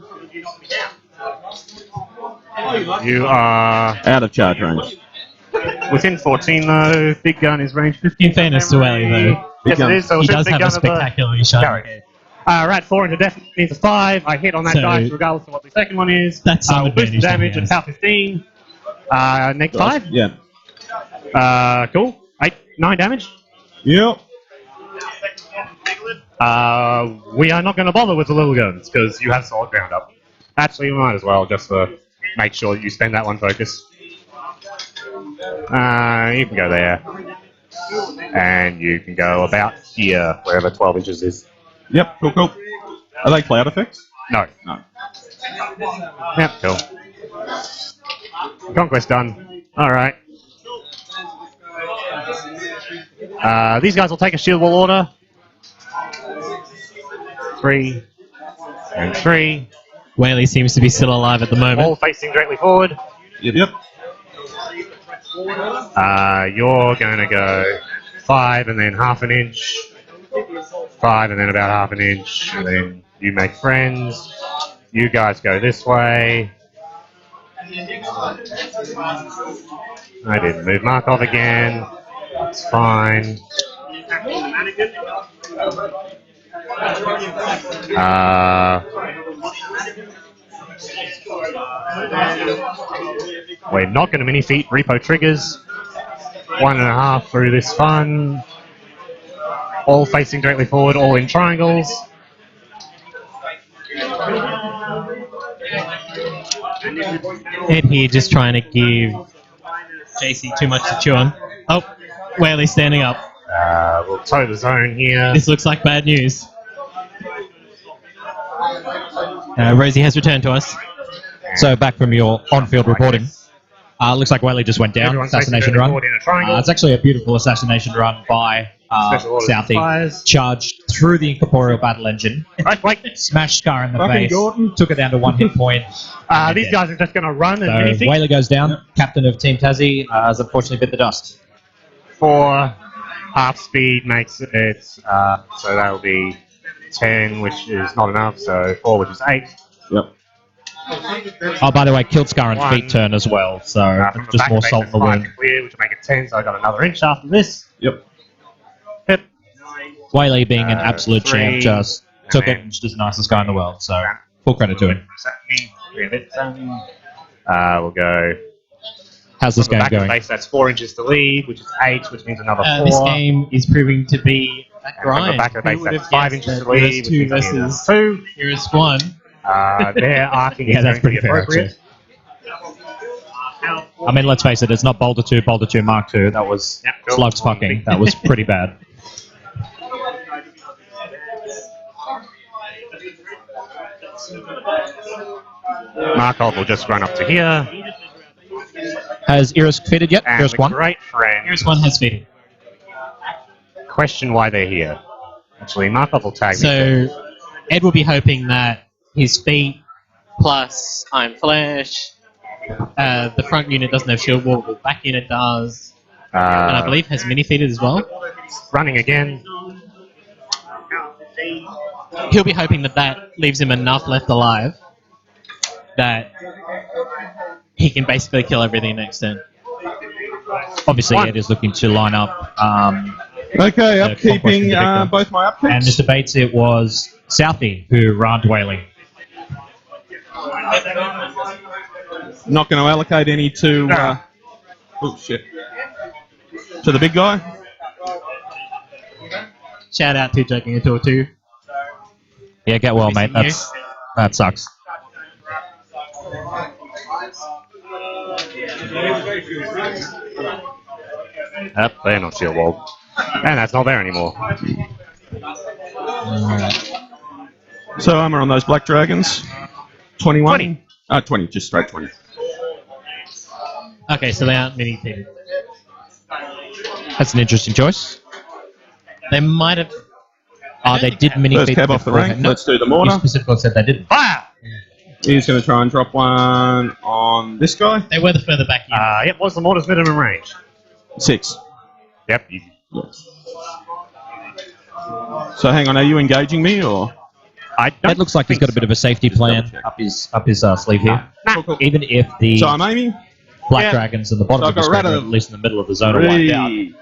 You are Out of charge range. within 14 though. Big gun is range 15. In fairness to Ellie, though, Yes, it is. So he it's does big have gun a of the spectacularly sharp carry. head. Right, 4 into death means a 5. I hit on that So- dice regardless of what the second one is. That's some we'll boost the advantage damage that at he power 15. Next 5. Yeah. Cool. 8, 9 damage. Yep. We are not going to bother with the little guns because you have solid ground up. Actually, we might as well just to make sure that you spend that one focus. You can go there. And you can go about here, wherever 12 inches is. Yep, cool, cool. Are they cloud effects? No. No. Yep, cool. Conquest done. Alright. These guys will take a shield wall order. 3 and 3. Whaley seems to be still alive at the moment. All facing directly forward. Yep. You're going to go 5 and then half an inch. 5 and then about half an inch. And then you make friends. You guys go this way. I didn't move Markov again. That's fine. We're not going to mini feat repo triggers. 1.5 through this fun. All facing directly forward, all in triangles. Ed here just trying to give JC too much to chew on. Oh, Whaley's standing up. We'll toe the zone here. This looks like bad news. Rosie has returned to us. So back from your on-field reporting. Looks like Whaley just went down. Everyone's Assassination facing run. forward in a triangle. It's actually a beautiful assassination run by Special orders Southie. fires. Charged through the incorporeal battle engine. Wait. Smashed Scar in the Fucking face. Gordon. Took it down to 1 hit point. These guys are just going to run and mini So feat. Whaley goes down. Captain of Team Tassie has unfortunately bit the dust. 4 half speed makes it, so that'll be 10, which is not enough, so 4, which is 8. Yep. Oh, by the way, killed Scar on 1. feet turn as well. So From the just back more base, salt in it's the 5 wound. to clear, which will make it 10, so I got another inch after this. Yep. Hit. Whaley being an absolute 3, champ just and took it then- and just the nicest guy in the world. So full credit to him. We'll go. How's this From the game back of the going? base, that's 4 inches to lead, which is 8, which means another 4. This game is proving to be a And from grind. the back of the Who base, would that's have 5 guessed inches that to lead, Heroes which 2 means versus 2. Heroes 1. Their arcing Yeah, is that's going to be pretty fair, appropriate. I mean, let's face it, it's not Boulder 2, Boulder 2 Mark 2. That was Yep, cool. slugs fucking. That was pretty bad. Markov will just run up to here. Has Iris fitted yet? And Iris the 1. great friend. Here's one has fitted. Question why they're here. Actually, Markov will tag me. So Ed will be hoping that his feet plus Iron Flesh, the front unit doesn't have shield wall, the back unit does, and I believe has mini feeded as well. Running again. He'll be hoping that that leaves him enough left alive that he can basically kill everything next turn. Obviously, One. Ed is looking to line up. Okay, Conquest of the upkeeping Victor. both my upkeeps. And Mr. Bates, it was Southie who ran Whaley. Not going to allocate any to. Oh shit! To the big guy. Shout out to Joking Tour 2. Yeah, get well, mate. Missing That sucks. Yep, they're not shield walled. And that's not there anymore. So armor on those black dragons. 21. 20. 20, just straight 20. Okay, so they aren't mini feeded. That's an interesting choice. They might have. They did mini First feed cab off the beforehand. rank. No, Let's do the you mortar. specifically said they didn't. Fire! He's going to try and drop one on this guy. They were the further back unit. Yep, what's the mortar's minimum range? 6. Yep. So hang on, are you engaging me or? I It don't looks like he's got a bit of a safety plan up his sleeve here. Cool, cool. Even if the So I'm aiming. black Yeah. dragons and the bottom So of the I've got a screen, rate are of at least in the middle of the zone, are wiped out. 3.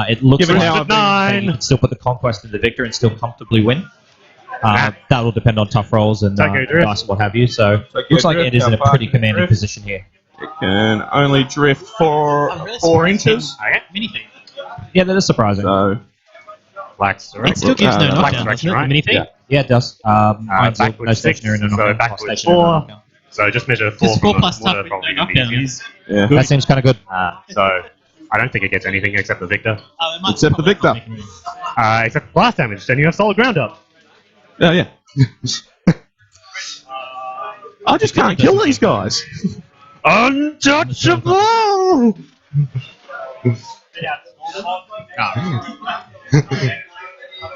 It looks Given like how I've been- that you can still put the conquest in the victor and still comfortably win. That will depend on tough rolls and Tokyo drift. dice and what have you. So Tokyo looks like drift, Ed is in a how far pretty can you commanding drift? position here. It can only drift for I'm really 4 surprised inches. Okay. Mini feed. Yeah, that is surprising. So Black's It still gives no black knockdown, direction, doesn't it? right? The mini feed? Yeah. Yeah, it does. Mine's backwards no 6, stationary, no so knockdown. backwards Stationary, no 4. knockdown. So just measure 4 Just 4 from plus the mortar, tough, probably no the knockdown. easiest. yeah. That seems kind of good. So I don't think it gets anything except the victor. Oh, it might Except the probably Victor. not make it. Except blast damage, then you have solid ground up. Oh yeah. I just can't kill these guys. Untouchable!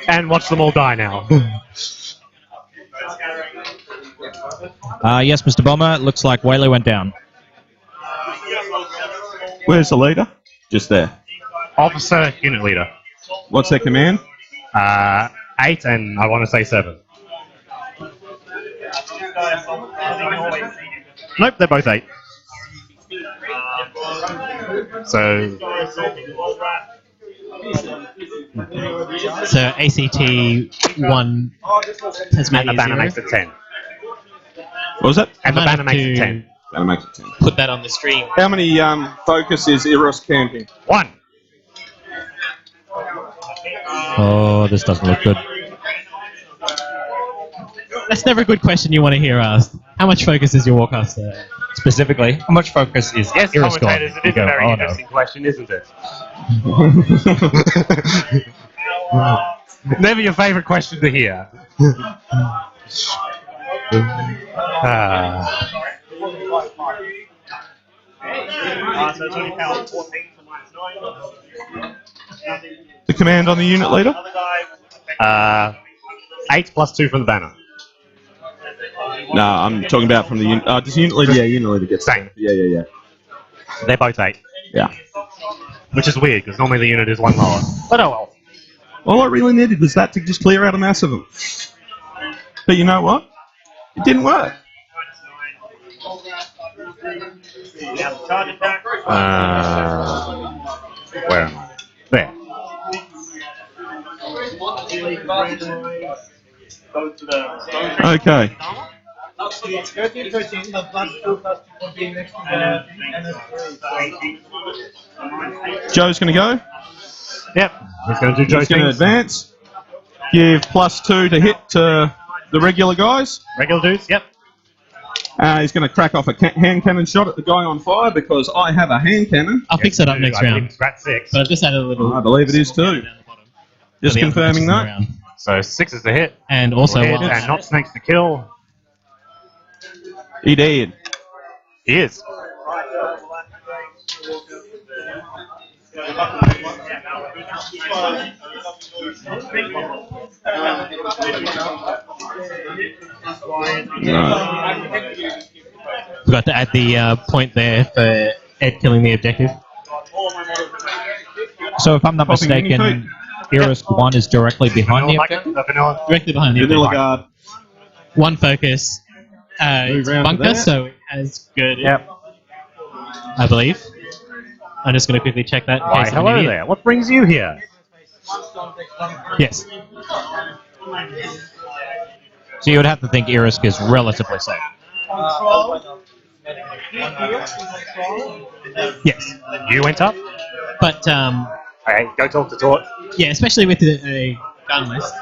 And watch them all die now. Yes, Mr. Bomber, it looks like Whaley went down. Where's the leader? Just there. Officer, unit leader. What's their command? 8 and I want to say 7. Nope, they're both 8. So, So ACT 1 has made and the it banner 0. makes it 10. What was that? And the might banner have makes it to 10. That makes it 10. Put that on the stream. How many focus is Eros camping? 1. Oh, this doesn't look good. That's never a good question you want to hear asked. How much focus is your Warcaster? Specifically, how much focus is Yes, Iris gone? commentators, it You is a go, very oh, no. interesting question, isn't it? Never your favourite question to hear. So it's only power 14 to -9. The command on the unit leader? Other guy, 8 plus 2 from the banner. No, I'm talking about from the unit. Does unit leader? Yeah, unit leader gets Same. Yeah. They're both 8. Yeah. Which is weird, because normally the unit is 1 lower. But oh well. All I really needed was that to just clear out a mass of them. But you know what? It didn't work. now charge attack. Where am I? There. Go to the Okay. Joe's going to go. Yep. He's going to do Joe He's going to things. advance. Give +2 to hit to the regular guys. Regular dudes, yep. He's going to crack off a hand cannon shot at the guy on fire because I have a hand cannon. I'll fix that up next I believe round. it's Rat 6. But I've just added a little. I believe it is too. down the bottom Just for the other confirming matches in the that. round. So 6 is the hit. And also, Hit, while and not snakes to kill. He did. He is. No. Forgot to add the point there for Ed killing the objective. So if I'm not Popping mistaken, mini Irisk 1 is directly behind the Vanilla objective? bucket, vanilla. Directly behind the Vanilla objective. guard. One focus. Move It's round to bunker, there. so it has good, Yep. I believe. I'm just going to quickly check that. in Why, case I'm an hello idiot. there. What brings you here? Yes. So you would have to think Irisk is relatively safe. Yes. You went up? But, Okay, go talk to Tort. yeah, especially with a gun list.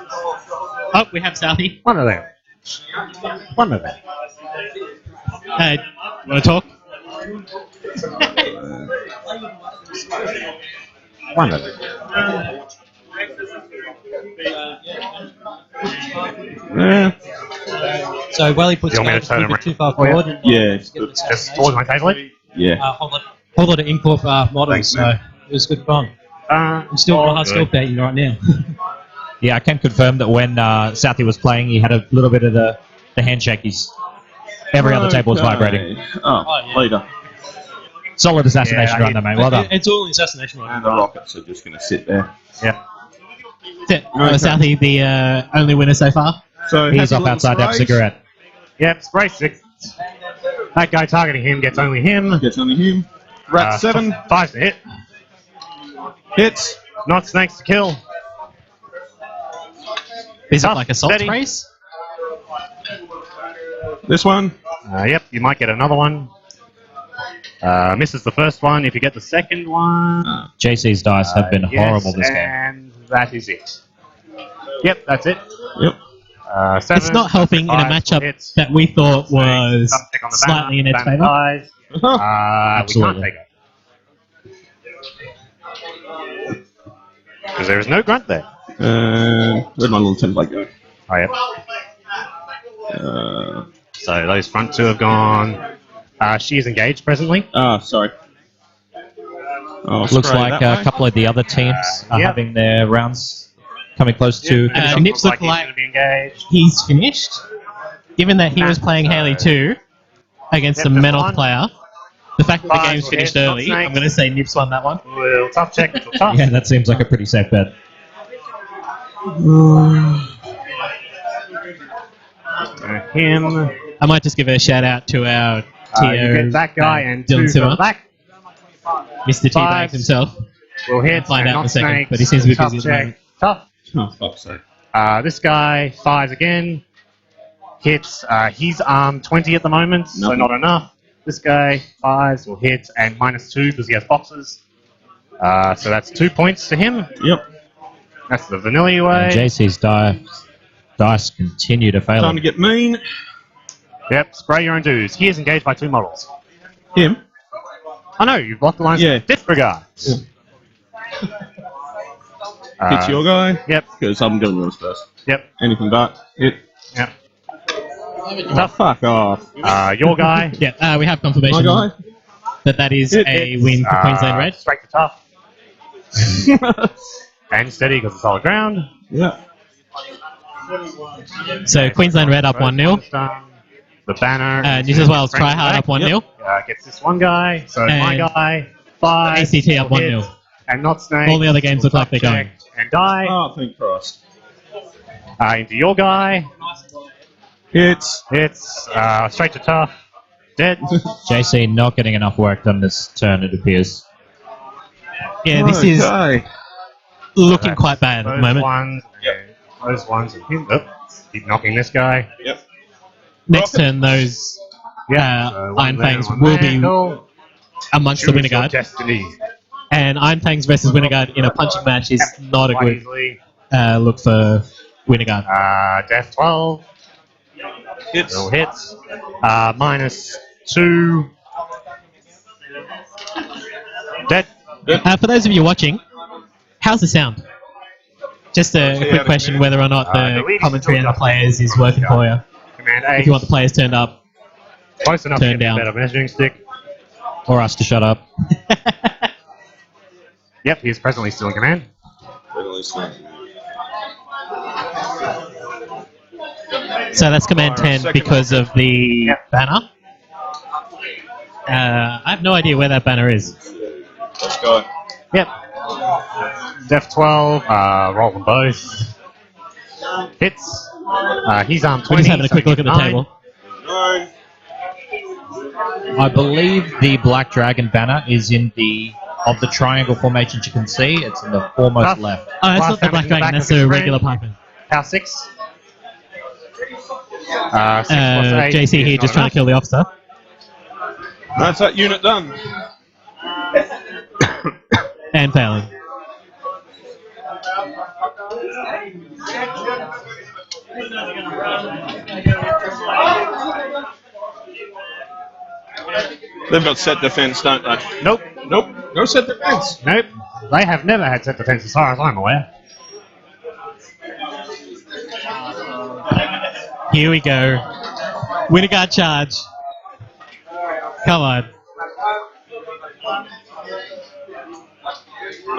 Oh, we have Southie. One of them. One of them. Want to talk? One of them. Yeah. So while he puts You want me down to turn him too far for you? forward, and Yeah. just get this Just towards my table. Yeah. whole lot of Incorp models, Thanks, so man. it was good fun. I'm still all hard skill good. updating right now. Yeah, I can confirm that when Southie was playing, he had a little bit of the handshakies. Every other table was vibrating. Oh, leader. Solid assassination Yeah, run there, mate. Well done. It's all assassination right And the rockets are just going to sit there. Yeah. now. Southie, the only winner so far. So He's happy off little outside to have a sprays. cigarette. Yep, spray 6. That guy targeting him gets only him. Gets only him. Rat 7 5 to hit. hits. Not snakes to kill. Is it Tough, like assault steady. sprays? This one. Yep, you might get another one. Misses the first one. If you get the second one, JC's dice have been yes, horrible this game. and that is it. Yep, that's it. Yep. 7, It's not helping in a 5 matchup hits. that we thought was Some tick on the slightly in banner, its banner favour. dies. We can't Absolutely. take it. Because there is no grunt there. Where'd my little template go? Oh, yep. So those front two have gone. She is engaged presently. Sorry. Oh, Looks spray like that a way. couple of the other teams are Yep. having their rounds coming close to finishing. Nips look he's like- going to be engaged. He's finished. Given that he was playing Haley 2 against Yep, a that's Menoth one. player, the fact that the Five game's will finished hit, early, not I'm going to say Nips won that one. Little tough check. Little tough. Yeah, that seems like a pretty safe bet. Him. I might just give a shout out to our TO, You get that guy and Dylan 2 Simmer, from back. Mr. Teabag Five. himself. Will hit. Find and out in not a second, snakes. but he seems to be Tough busy at the check. Tough. Oh, fuck's sake. This guy, 5s again. Hits. He's armed 20 at the moment, so Nothing. not enough. This guy, 5s will hit, and -2 because he has boxes. So that's 2 points to him. Yep. That's the vanilla And way. JC's dice continue to fail Time him. to get mean. Yep, spray your own dues. He is engaged by 2 models. Him. Oh no, you've blocked the lines. Yeah. Disregard. Hits your guy. Yep, Because I'm doing yours first. yep, Anything but. Hit. yep. Oh, fuck off. Your guy. Yeah, we have My confirmation guy. that is It- a it's, win for Queensland Red. Straight to tough. And steady because it's solid ground. Yeah. So Queensland Red up 1-0. The banner. New South Wales try hard up 1-0. Gets this one guy. So my And guy. 5. ACT up will 1-0. hit, And not snake. All the other games look like they're going. And die. Oh, thank Christ. Into your guy. Hits. It's straight to tough. Dead. JC not getting enough work done this turn, it appears. Yeah, this is Okay. looking quite bad at the Those moment. ones. Those ones. And him. Oh, keep knocking this guy. Yep. Next turn, those So Iron one there, Fangs one will there. be Cool. amongst the Choose winner your guard. destiny. And Iron Fangs versus winner guard in a punching match is not a Quite good easily. look for winner guard. Death 12. Hits. Will hit. -2. Dead. For those of you watching, how's the sound? Just a quick question whether or not the the leading commentary and the still players is working for you. Command If H. you want the players turned up. Close enough to Turn get down. a better measuring stick. Or us to shut up. Yep, he is presently still in command. So that's command Fire a 10 second because rocket. of the Yep. banner. I have no idea where that banner is. Let's go. Yep. Def 12, roll them both. Hits. He's armed 20. We're just having a so quick look at the 9. table. 9. I believe the Black Dragon banner is in the of the triangle formations you can see. It's in the foremost Tough. left. Oh, that's Last not the damage Black in the Dragon, back that's of his a ring. regular pikeman. Power 6. 6 plus 8 JC is here not just trying to kill the officer. That's that unit done. And failing. They've got set defense, don't they? Nope. Nope. No set defense. Nope. They have never had set defense as far as I'm aware. Here we go. Winter guard charge. Come on.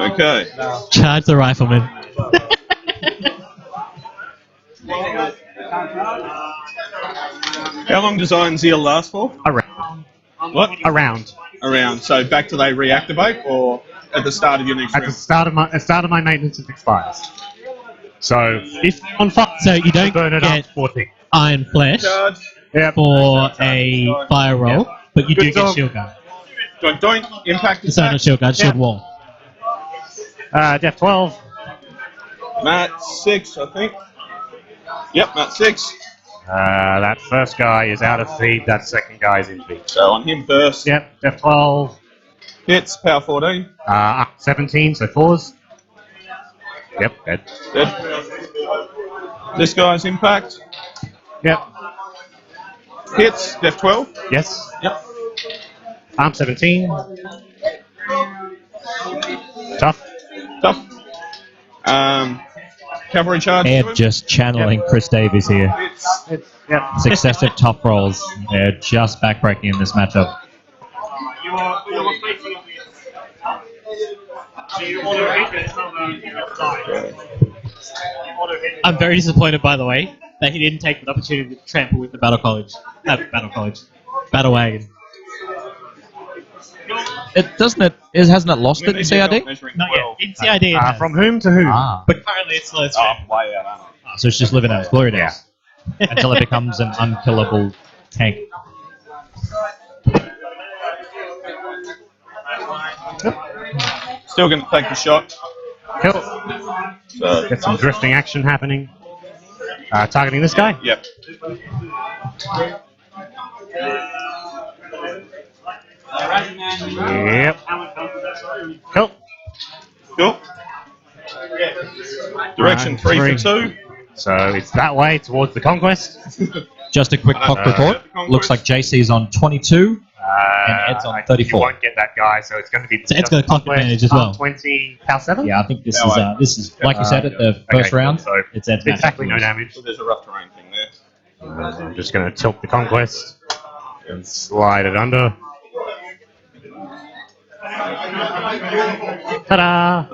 Okay. Charge the rifleman. How long does Iron Zeal last for? Around. What? Around. Around. So back till they reactivate, or at the start of your next At the round? start of my maintenance, it expires. So if on fire, So you don't burn it get up 14. iron flesh Charge. Yep. for a fire roll, but you do Good get job. shield guard. Don't impact Sorry, not shield guard, shield Yeah. wall. Def 12. Mat 6, I think. Yep, Mat 6. That first guy is out of feed. That second guy is in feed. So on him first. Yep. Def 12. Hits, power 14. Up 17, so 4s. Yep. Dead. Dead. This guy's impact. Yep. Hits, def 12. Yes. Yep. Arm 17. Tough. Tough. Cavalry charge. They're to him. just channeling Chris Davies here. Hits. Yep. Successive tough rolls. They're just backbreaking in this matchup. You are facing on the so you want to hit it from the side. You want to hit it. I'm very disappointed, by the way, that he didn't take the opportunity to trample with the Battle College. Battle Wagon. It doesn't hasn't it lost it in CRD? Not yet. In CID it has. From whom to whom? Ah, But currently it's slow Oh, trample. way out, aren't so it's just living out its glory days until it becomes an unkillable tank. I? Still going to take the shot. Cool. So, Get some drifting action happening. Targeting this guy. yep. Yep. Cool. Cool. Direction 3 for 2. So it's that way towards the conquest. Just a quick clock report. Looks like JC's on 22 and Ed's on You 34. won't get that guy, so it's going to be. So Ed's got a clock conquest, advantage as well. 20, power 7? Yeah, I think this is like you said at the first Okay, round. so It's Ed's exactly no matchup. damage. So there's a rough terrain thing there. I'm just going to tilt the conquest and slide it under. Ta-da!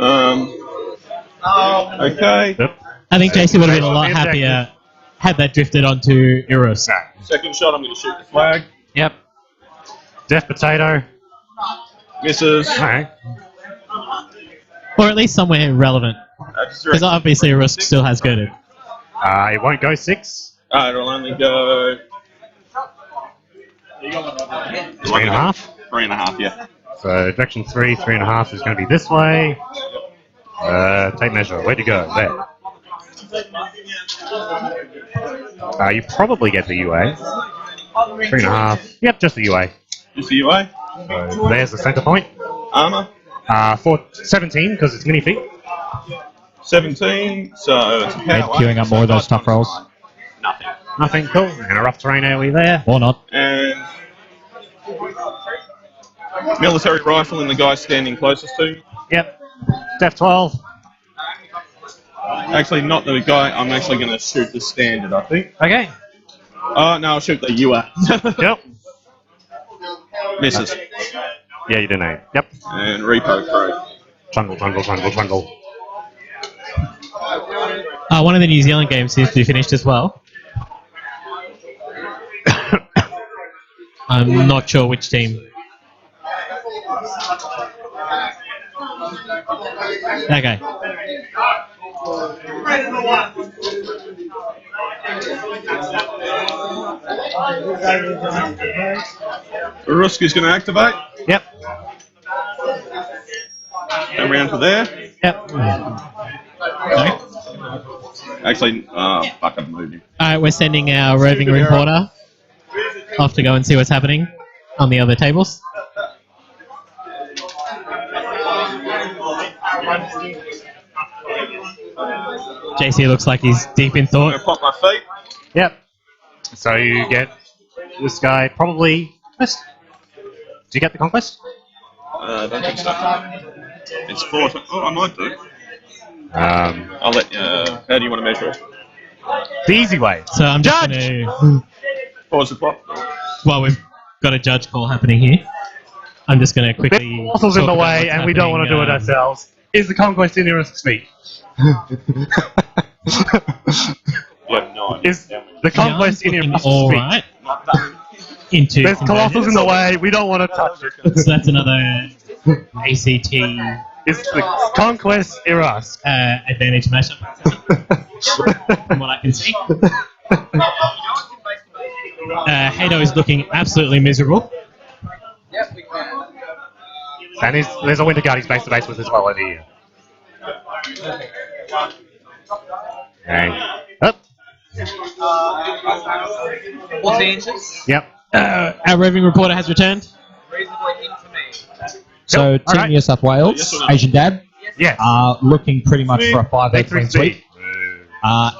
Okay. Yep. I think JC would have been a lot Objective. happier had that drifted onto Eros. Second shot, I'm going to shoot the flag. Yep. Death potato. Misses. Alright. Or at least somewhere relevant. Because obviously Eros still has goaded. It won't go 6. It'll only go 3.5. 3.5, yeah. So direction 3, 3.5 is going to be this way. Tape measure. Where'd you go? There. You probably get the UA. 3.5. Yep, just the UA. Just the UA. So there's the center point. Armor. For 17 because it's mini feet. 17, so it's a Ed power. queuing up more of those tough rolls. Nothing. Nothing cool. And a rough terrain area there. Or not. And military rifle and the guy standing closest to me. Yep. Def 12. Actually, not the guy. I'm actually going to shoot the standard, I think. Okay. No, I'll shoot the UA. Yep. Misses. Yeah, you didn't aim. Yep. And repo Crow. Trundle. One of the New Zealand games seems to be finished as well. I'm not sure which team. Okay. Uruski's going to activate. Yep. Come round to there. Yep. Sorry. Actually, fuck, I've moved him. Alright, we're sending our roving reporter off to go and see what's happening on the other tables. JC looks like he's deep in I'm going to thought. pop my feet. Yep. So you get this guy probably. Do you get the conquest? I don't think so. It's 4 to... Oh, I might do. Um, I'll let you... how do you want to measure it? the easy way. So I'm just Judge! going to... Pause the clock. Well, we've got a judge call happening here. I'm just going to The quickly... portal's in talk the about way, what's and we don't want to do it happening, ourselves. Is the conquest in Iris speak? Yeah, no. Is the conquest in looking Iris all speak? right. Into There's colossals in the convergence. way. We don't want to touch it. So that's another ACT Is the conquest Iris? advantage matchup, from what I can see. Hato is looking absolutely miserable. And there's a Winter Guard he's face to face with as well over here. Okay. Up. 14 inches. Yep. Our roving reporter has returned. Reasonably into me. So, Yep, Team alright. New South Wales, Yes or no? Asian Dad, Yes. are looking pretty much for a 5-8 Victory clean sweep. speed.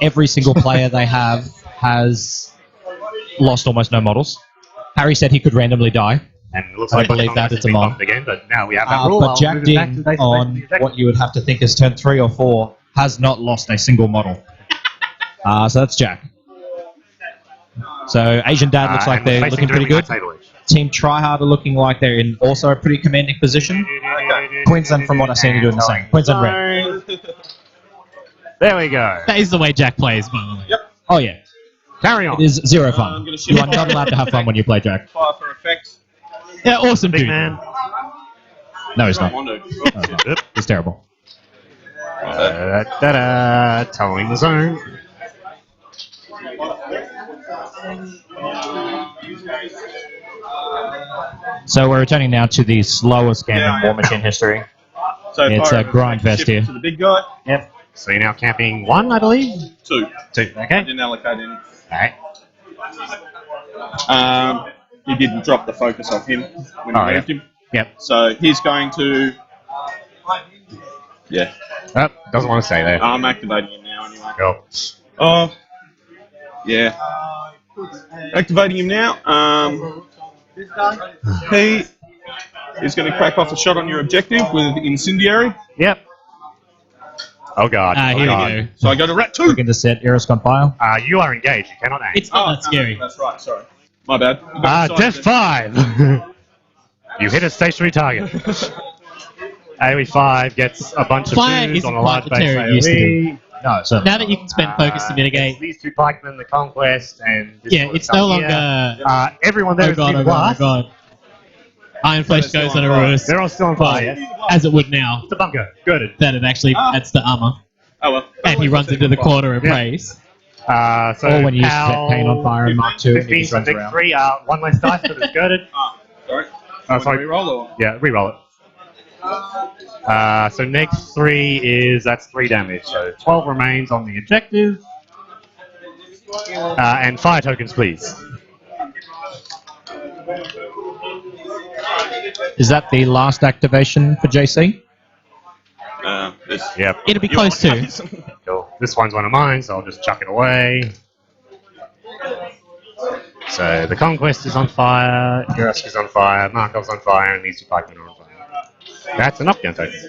Every single player they have has lost almost no models. Harry said he could randomly die. And it looks I like the believe conquest that has it's a been mod. bumped again, but now we have that rule. But I'll Jack move it back to Ding, face-to-face on with the what you would have to think is turn 3 or 4, has not lost a single model. So that's Jack. So Asian Dad looks like and we're they're facing looking pretty directly good. my table edge. Team Tryhard are looking like they're in also a pretty commanding position. Queensland, from what I've seen, are doing the same. Queensland red. There we go. That is the way Jack plays, by the way. Yep. Oh yeah, Carry on. it is zero I'm fun. gonna shift You are my- not allowed to have fun when you play Jack. Fire for effect. Yeah, awesome Big dude. man. No, he's I not. want to. Yep. It's terrible. Towing the zone. So we're returning now to the slowest game in War Machine history. So It's fire a grind effect, fest shift here. To the big guy. Yep. So you're now camping 1, I believe? 2. 2. I Okay. didn't allocate any. Alright. He didn't drop the focus off him when he Oh, yeah. moved him. Yep. So he's going to. Yeah. Oh, doesn't want to stay there. I'm activating him now anyway. Go. Oh. Yeah. Activating him now. He is going to crack off a shot on your objective with incendiary. Yep. Oh god. Here oh we god. go. So I go to rat 2. Looking to set Eris on fire. You are engaged. You cannot aim. It's not that scary. That's right. Sorry. My bad. Death 5. You hit a stationary target. AoE 5 gets a bunch of Fire twos isn't on a large quite the base terror it used to AoE. No, so Now that you can spend focus to mitigate, These two pikemen, the conquest, and this yeah, sort of it's stuff no longer. here. Everyone there Oh is god, in oh god, oh blast. god. Iron Flesh they're goes still on a on fire. roost. They're all still on fire. Well, as it would now. It's a bunker. Good. That it actually adds the armor. Oh well. And he runs into the corner and Yeah. prays. So or when you set Pal, paint on fire in Mark 2, he 15 just for runs big around. 3, 1 less dice, but it's girded. Sorry. Sorry. Reroll or? Yeah, reroll it. So next 3 is, that's 3 damage. So 12 remains on the objective. And fire tokens, please. Is that the last activation for JC? This. Yep. It'll be close to. Cool. This one's one of mine, so I'll just chuck it away. So the Conquest is on fire, Yurusk is on fire, Markov's on fire, and these two pikemen are on fire. That's a knockdown token.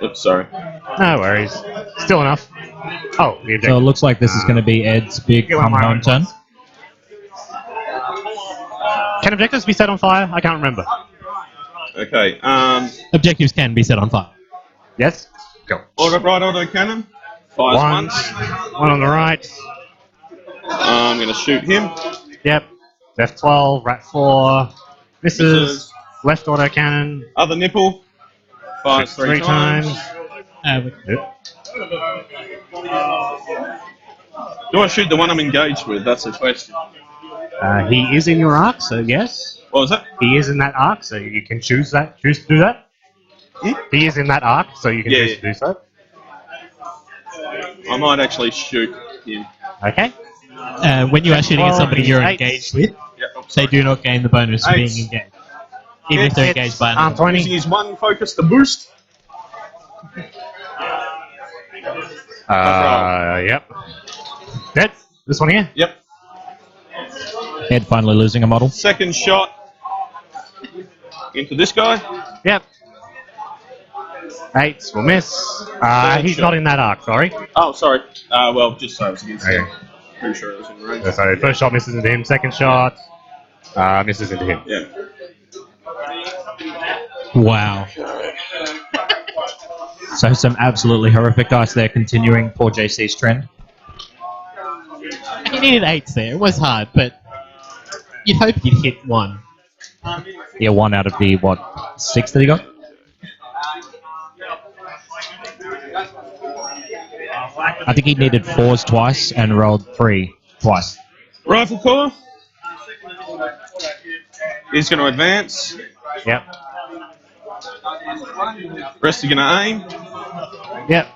Oops, sorry. No worries. Still enough. Oh, the So it objective. looks like this is going to be Ed's big Get one of my come home own turn. ones. Can objectives be set on fire? I can't remember. Okay. Objectives can be set on fire. Yes? Go. Auto cannon. Fires One. once. One on the right. I'm going to shoot him. Yep. Left 12, right 4. Misses. Left auto cannon. Other nipple. Fires Shoots three times. Yep. Do I shoot the one I'm engaged with? That's the question. He is in your arc, so yes. What was that? He is in that arc, so you can choose to do that. Hmm? He is in that arc, so you can choose to do so. I might actually shoot him. Okay. When you are shooting at somebody you're Eight. engaged with, Yeah, they do not gain the bonus for being Eight. engaged. Even if they're engaged by Arm another. 20. Using his one focus to boost. Yep. Dead. This one here. Yep. Head finally losing a model. Second shot into this guy. Yep. 8 will miss. He's shot. not in that arc, sorry. Oh, sorry. Well, just so I was against him. Okay. Pretty sure it was in range. So first shot misses into him, second shot misses into him. Yeah. Wow. So some absolutely horrific dice there, continuing poor JC's trend. You needed 8s there. It was hard, but you'd hope you'd hit 1. Yeah, 1 out of the, 6 that he got? I think he needed 4s twice and rolled 3 twice. Rifle corps. He's going to advance. Yep. Rest are going to aim. Yep.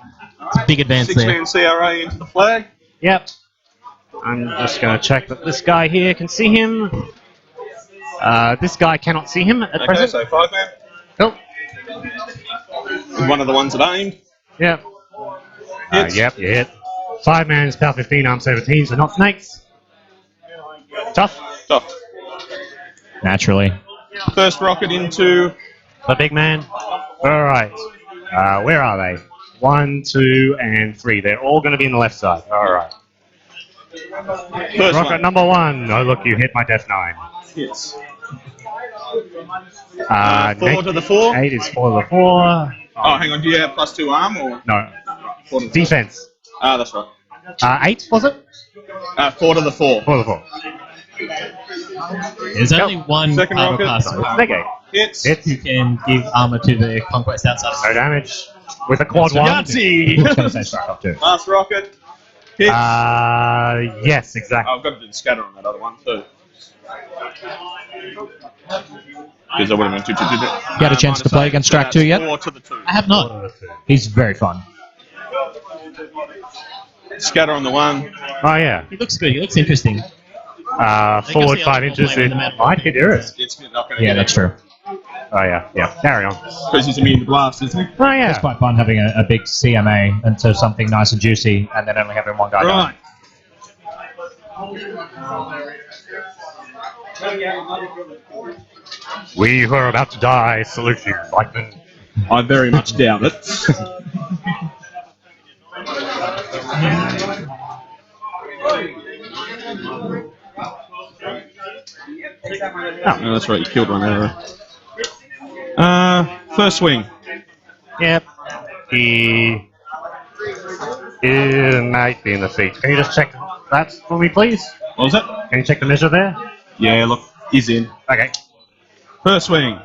It's a big advance there. 6-man CRA into the flag. Yep. I'm just going to check that this guy here can see him. This guy cannot see him at Okay, present. so 5-man. Cool. One of the ones that aimed. Yep. Hits. Yep, you hit. 5-man is power 15, arm 17, so not snakes. Tough. Tough. Naturally. First rocket into The big man. Alright. Where are they? 1, 2, and 3. They're all going to be in the left side. Alright. first Rocket one. number 1. Oh, look, you hit my Death 9. Hits. 4 Nate- to the 4. 8 is 4 to the 4. Oh, hang on. Do you have +2 arm or? No. 4 to the 4. Defense. That's right. 8, was it? 4 to the 4. 4 to the 4. There's only one Second armor rocket. class Okay. Hits. Hits. who can give armor to the conquest outside No of damage. With a quad 1. I was going to say strike up too. Last rocket. Hits. Yes, exactly. I've got to do the scatter on that other one too. Because I would have went 2. You had a chance to play against Strike 2 yet? 4 to the 2. I have not. He's very fun. Scatter on the 1. Oh, yeah. He looks good. He looks interesting. Forward see 5 a inches. player in It the map. might hit Iris. It's not going to Yeah, hit that's true. Oh, yeah. Yeah. Carry on. Because he's immune to blast, isn't he? Oh, It's yeah. quite fun having a big CMA into something nice and juicy and then only having one guy die. Right. We who are about to die salute you, Blackman. I very much doubt it. Oh, that's right. You killed one arrow. First swing. Yep. He might be in the feet. Can you just check that for me, please? What was that? Can you check the measure there? Yeah, look, he's in. Okay. First swing.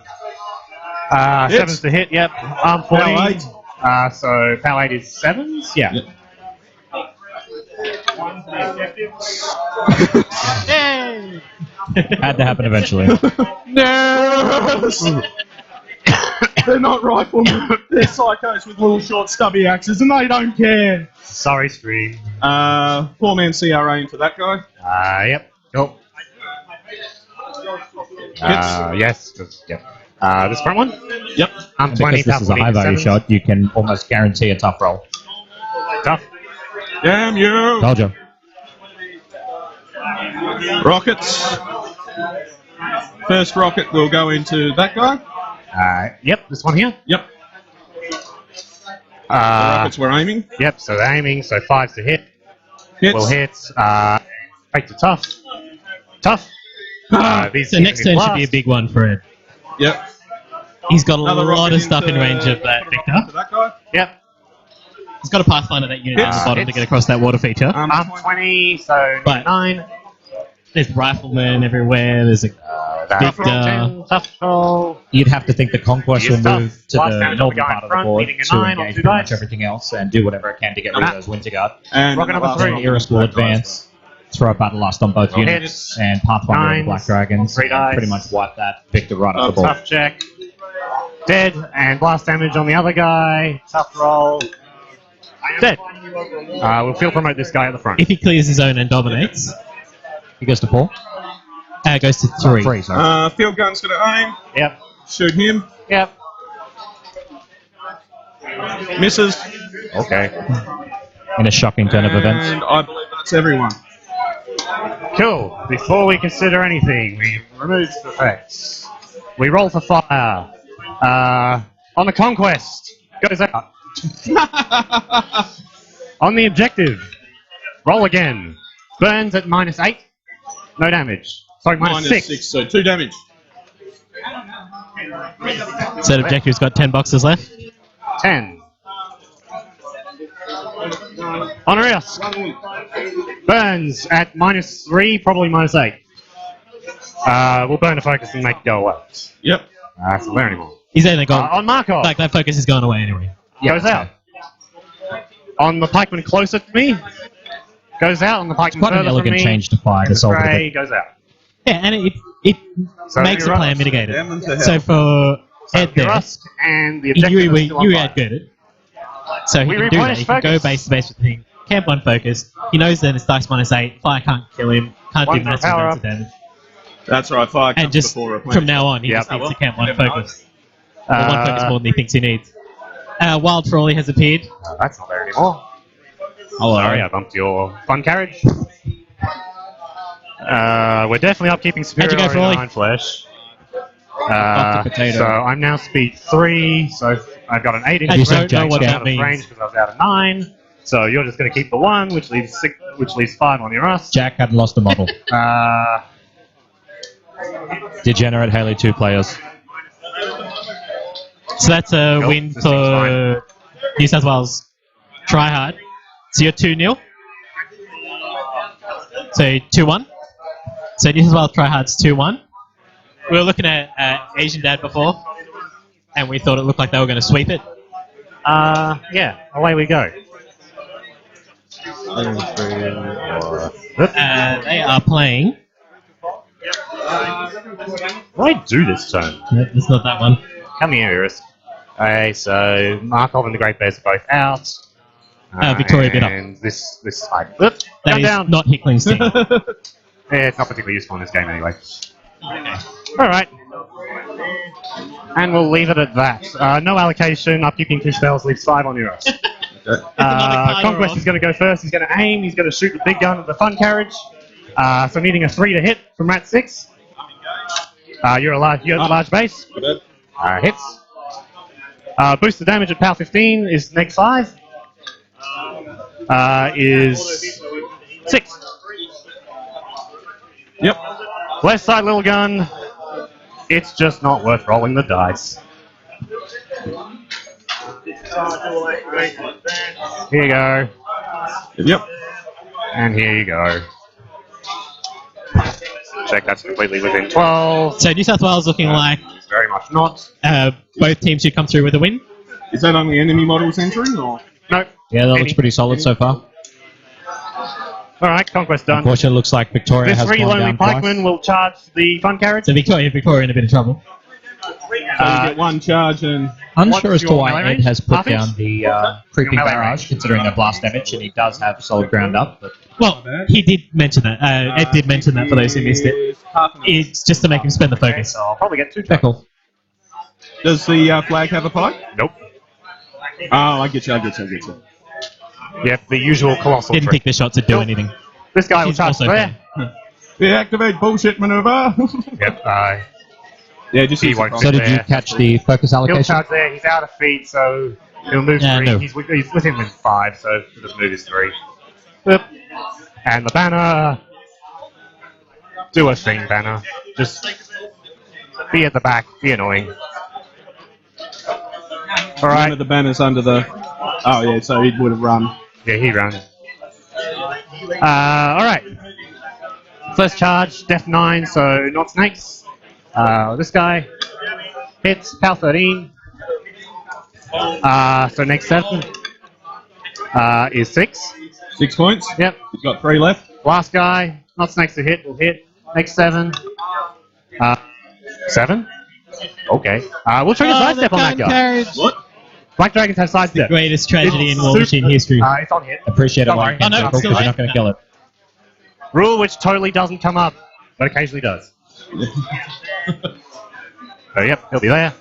Sevens to hit, yep. Arm 40. Power 8. So power 8 is 7s? Yeah. Yep. Had to happen eventually. No! They're not riflemen. They're psychos with little short stubby axes and they don't care. Sorry, stream. 4-man CRA into that guy. Yep. Cool. Yes. Yep. This front one? Yep. I'm 20. Because this is a high value shot, you can almost guarantee a tough roll. Tough. Damn you! Told you. Rockets. First rocket will go into that guy. Yep. This one here. Yep. The rockets we're aiming. Yep. So they're aiming. So 5s to hit. Hits. Will hit. 8 to tough. Tough. These So two next in turn should be a blast. big one for Ed. Yep. He's got a Another lot rocket of stuff in into- range of that put a rocket into Victor. that guy. Yep. He's got a Pathfinder that unit at the bottom to hits. get across that water feature. 20, so But- 9. There's riflemen everywhere. There's a Tough roll Victor. 10, tough roll. You'd have to think the Conquest Yes, will tough. move to Blast the damage on the northern guy in part of the front, board needing a to 9 on engage 2 pretty much dice. everything else and do whatever it can to get rid of those Winter Guard. And Rocket then the number last 3. one, Iris will Black Guys. advance, throw a Battle Lust on both Roll units, hits. and Pathfinder on the Black Nines. Dragons, 3 and dice. pretty much wipe that Victor right off the board. Tough check. Dead, and blast damage on the other guy. Tough roll. Dead. We'll field promote this guy at the front. If he clears his own and dominates, He goes to 4? goes to 3. 3, sorry. Field gun's gonna aim. Yep. Shoot him. Yep. Misses. Okay. In a shocking turn of events. And I believe that's everyone. Cool. Before we consider anything, we remove the effects. We roll for fire. On the conquest, goes out. On the objective, roll again. Burns at -8. No damage. Sorry, minus 6. So 2 damage. So the objective's got 10 boxes left. 10. On a risk. Burns at -3, probably -8. We'll burn the focus and make it go away. Yep. It's not there anymore. He's only gone. On Markov, Like that focus is going away anyway. goes out. On the pikeman closer to me, goes out. On the pikeman Quite an further from elegant me, change to fire to solve Gray it. goes out. Yeah, and it So makes the you're player up. mitigated. Damn to hell. So for Ed there, Rusk and the objective you is still on fire. outgooded. So he We can do that. replenish He can go focus. base to base with the thing. Camp 1 focus. He knows that it's dice -8. Fire can't kill him. Can't One do for massive power amounts of up. damage. That's right. Fire And comes just before from replenishment. now on, he Yep. just needs to camp 1 Never know. focus. Or 1 focus more than he thinks he needs. Wild Trolley has appeared. That's not there anymore. Hello. Sorry, I bumped your fun carriage. We're definitely upkeeping How'd you go, superiority Frawley? to Iron Flesh. Off the potato. So I'm now speed 3, so I've got an 8 inch I range, don't know what that out of means. range because I was out of 9. So you're just going to keep the 1, which leaves 6, which leaves 5 on your Rust. Jack hadn't lost a model. Uh, Degenerate Haley 2 players. So that's a Nope, win this seems for New South Wales. Try hard. So you're 2-0. So 2-1. So New South Wales try hard's 2-1. We were looking at Asian Dad before, and we thought it looked like they were going to sweep it. yeah, away we go. They are playing. What do I do this turn? No, it's not that one. Come here, Iris. Okay, so Markov and the Great Bears are both out. Victoria bit up. And this side. Oop, That gun is down. not Hickling's team. Yeah, it's not particularly useful in this game anyway. Alright. And we'll leave it at that. No allocation, upkeeping 2 spells, leaves 5 on your Rust. card Conquest off. is going to go first. He's going to aim. He's going to shoot the big gun at the fun carriage. So needing a 3 to hit from Rat 6. You're a large base. Hits. Boost the damage at power 15 is neg 5. Is 6. Yep. Left side little gun. It's just not worth rolling the dice. Here you go. Yep. And here you go. Check that's completely within 12. So New South Wales looking like Very much not. both teams should come through with a win. Is that only enemy models entering, or? Nope. Yeah, that Any- looks pretty solid so far. Alright, Conquest done. Unfortunately, it looks like Victoria This has 3 gone lonely down twice. pikemen will charge the fun carriage. So Victoria in a bit of trouble. So you get 1 charge and Unsure What's as to your why melee Ed range? has put Half inch? down the creeping Your melee barrage, range. considering the blast damage, and he does have solid ground up. But Well, he did mention that. Ed did mention that for those who missed it. It's just to make him spend the Okay, focus. so I'll probably get 2 fair charges. call. Does the flag have a pike? Nope. Oh, I get you. Yep, the usual colossal Didn't trick. think the shots would do anything. This guy will He's charge also there. Deactivate bullshit maneuver. Yep, Yeah, just He use won't the So prompt. did you there. catch the focus he'll allocation? charge there. He's out of feet, so he'll move Yeah, 3. no. He's within 5, so he'll just move his 3. Yep. And the banner. do a thing, Banner. Just be at the back, be annoying. One Alright. of the banners under the... Oh, yeah, so he would have run. Yeah, he ran. Alright. First charge, Def 9, so not snakes. This guy hits, Power 13. So next 7 is 6. 6 points. Yep. He's got 3 left. Last guy, not snakes to hit, will hit. Next 7. 7? Okay. We'll trigger sidestep on that guy. What? Black Dragons have sidestep. Greatest tragedy in It's War Machine super- history. It's on hit. Appreciate it, Don't Mike. worry. Oh, no, Because still you're not going to kill it. Rule which totally doesn't come up, but occasionally does. So yep, he'll be there.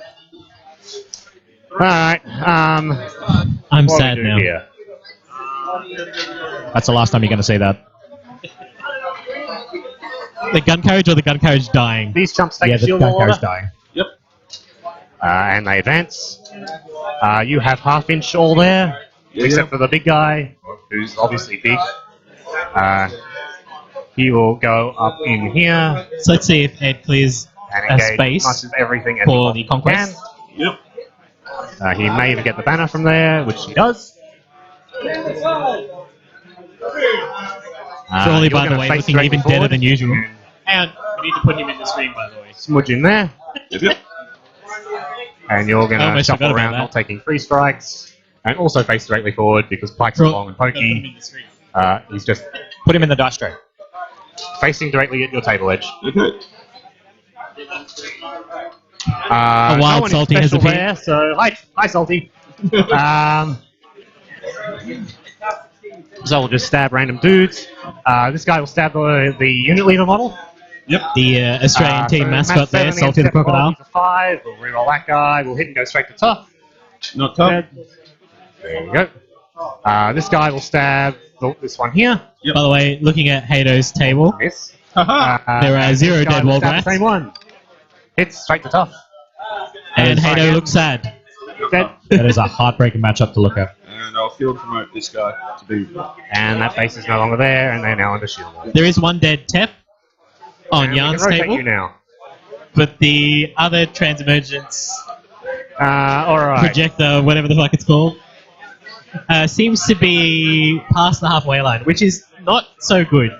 Alright, I'm what do sad we do now. here? That's the last time you're going to say that. The gun carriage or the gun carriage dying? These chumps take Yeah, a the shield gun wall carriage order, dying. Yep. and they advance. You have half-inch all there, except for the big guy, who's obviously big. He will go up in here So let's see if Ed clears and a engage space as much as everything as for he the possibly conquest. Yep. can. He may even get the banner from there, which he does. Surely, you're by the gonna way, face looking straight even forward deader than usual. and And we need to put him in the screen, by the way. Smudge in there. Yep. And you're going to Almost shuffle forgot about around, that. not taking 3 strikes. And also face directly forward because Pike's Cool. long and pokey. He's just Put him in the dice tray. facing directly at your table edge. Okay. No wild one is Salty has special appeared. there, so hi Salty. So we'll just stab random dudes. This guy will stab the unit leader model. Yep. The Australian team So mascot match there, 7 Salty the against Step Crocodile. 12, he's a 5. We'll reroll that guy. We'll hit and go straight to tough. Not tough. Dead. There you go. This guy will stab this one here. By the way, looking at Hado's table, Miss. Haha. There are and 0 this guy dead will wall stab rats. the same one. Hits straight to tough. and sorry, Hado yeah. looks sad. Dead. That is a heartbreaking matchup to look at. And I'll field promote this guy to be... And that base is no longer there, and they're now under shield wall. There is one dead Tep on And we can Yarn's rotate table, you now. but the other Transemergence Alright. projector, whatever the fuck it's called, seems to be past the halfway line, which is not so good.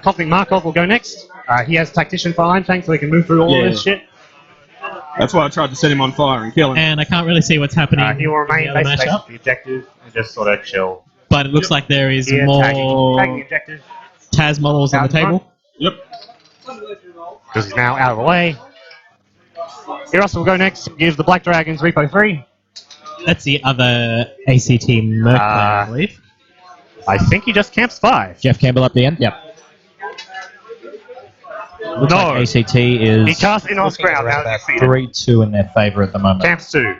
Coughing Markov will go next. He has Tactician Fine, thanks, so he can move through all Yeah. this shit. That's why I tried to set him on fire and kill him. And I can't really see what's happening He will in the remain other basically matchup, the objective and just sort of chill. but it looks like there is Here, tagging the more objective. Taz models on the Out in front. table. Yep. Because he's now out of the way. Eros will go next, give the Black Dragons Repo 3. That's the other ACT Merc player, I believe. I think he just camps 5. Jeff Campbell up the end? Yep. Looks No. like ACT is He casts in on ground, now about defeated. 3-2 in their favour at the moment. Camps 2.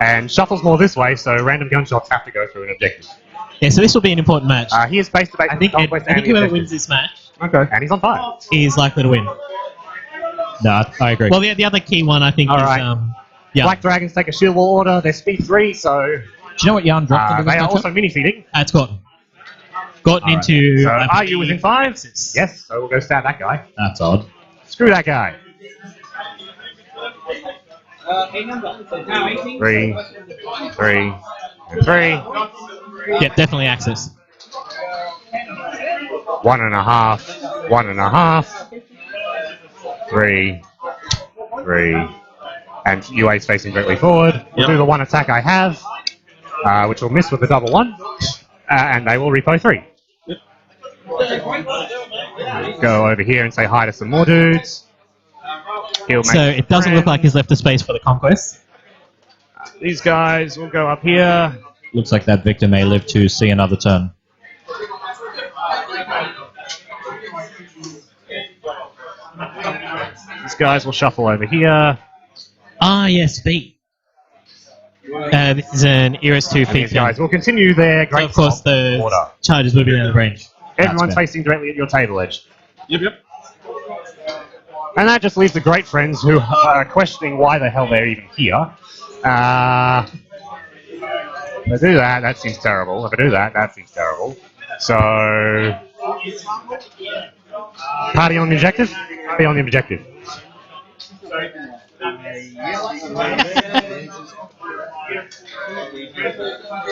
And shuffles more this way, so random gunshots have to go through an objective. Yeah, so this will be an important match. He is base to base I with think the conquest and the whoever objective. wins this match Okay. And he's on fire. is likely to win. No, I agree. Well, the other key one I think All is right. yeah, Black Dragons take a shield wall order. They're speed 3, so Do you know what Yarn dropped into they this are matchup? also mini feeding. it's Gorton. Gorton Alright. into. So I are you believe, within 5? Texas. Yes. So we'll go stab that guy. That's odd. Screw that guy. 3, 3, and 3. Yeah, definitely access. 1.5, 1.5. 3, 3. And UA's facing directly forward. We'll do the one attack I have, which will miss with the double 1. And they will repo 3. Go over here and say hi to some more dudes. He'll make So it doesn't look friends. like he's left a space for the conquest. These guys will go up here. Looks like that victor may live to see another turn. These guys will shuffle over here. Ah, yes, feet. This is an Eris 2 And feet these guys will continue their So great of course, assault the order. charges will be out of range. Everyone's fair. facing directly at your table edge. Yep. And that just leaves the great friends who are questioning why the hell they're even here. If I do that, that seems terrible. If I do that, that seems terrible. So Party on the objective? Party on the objective.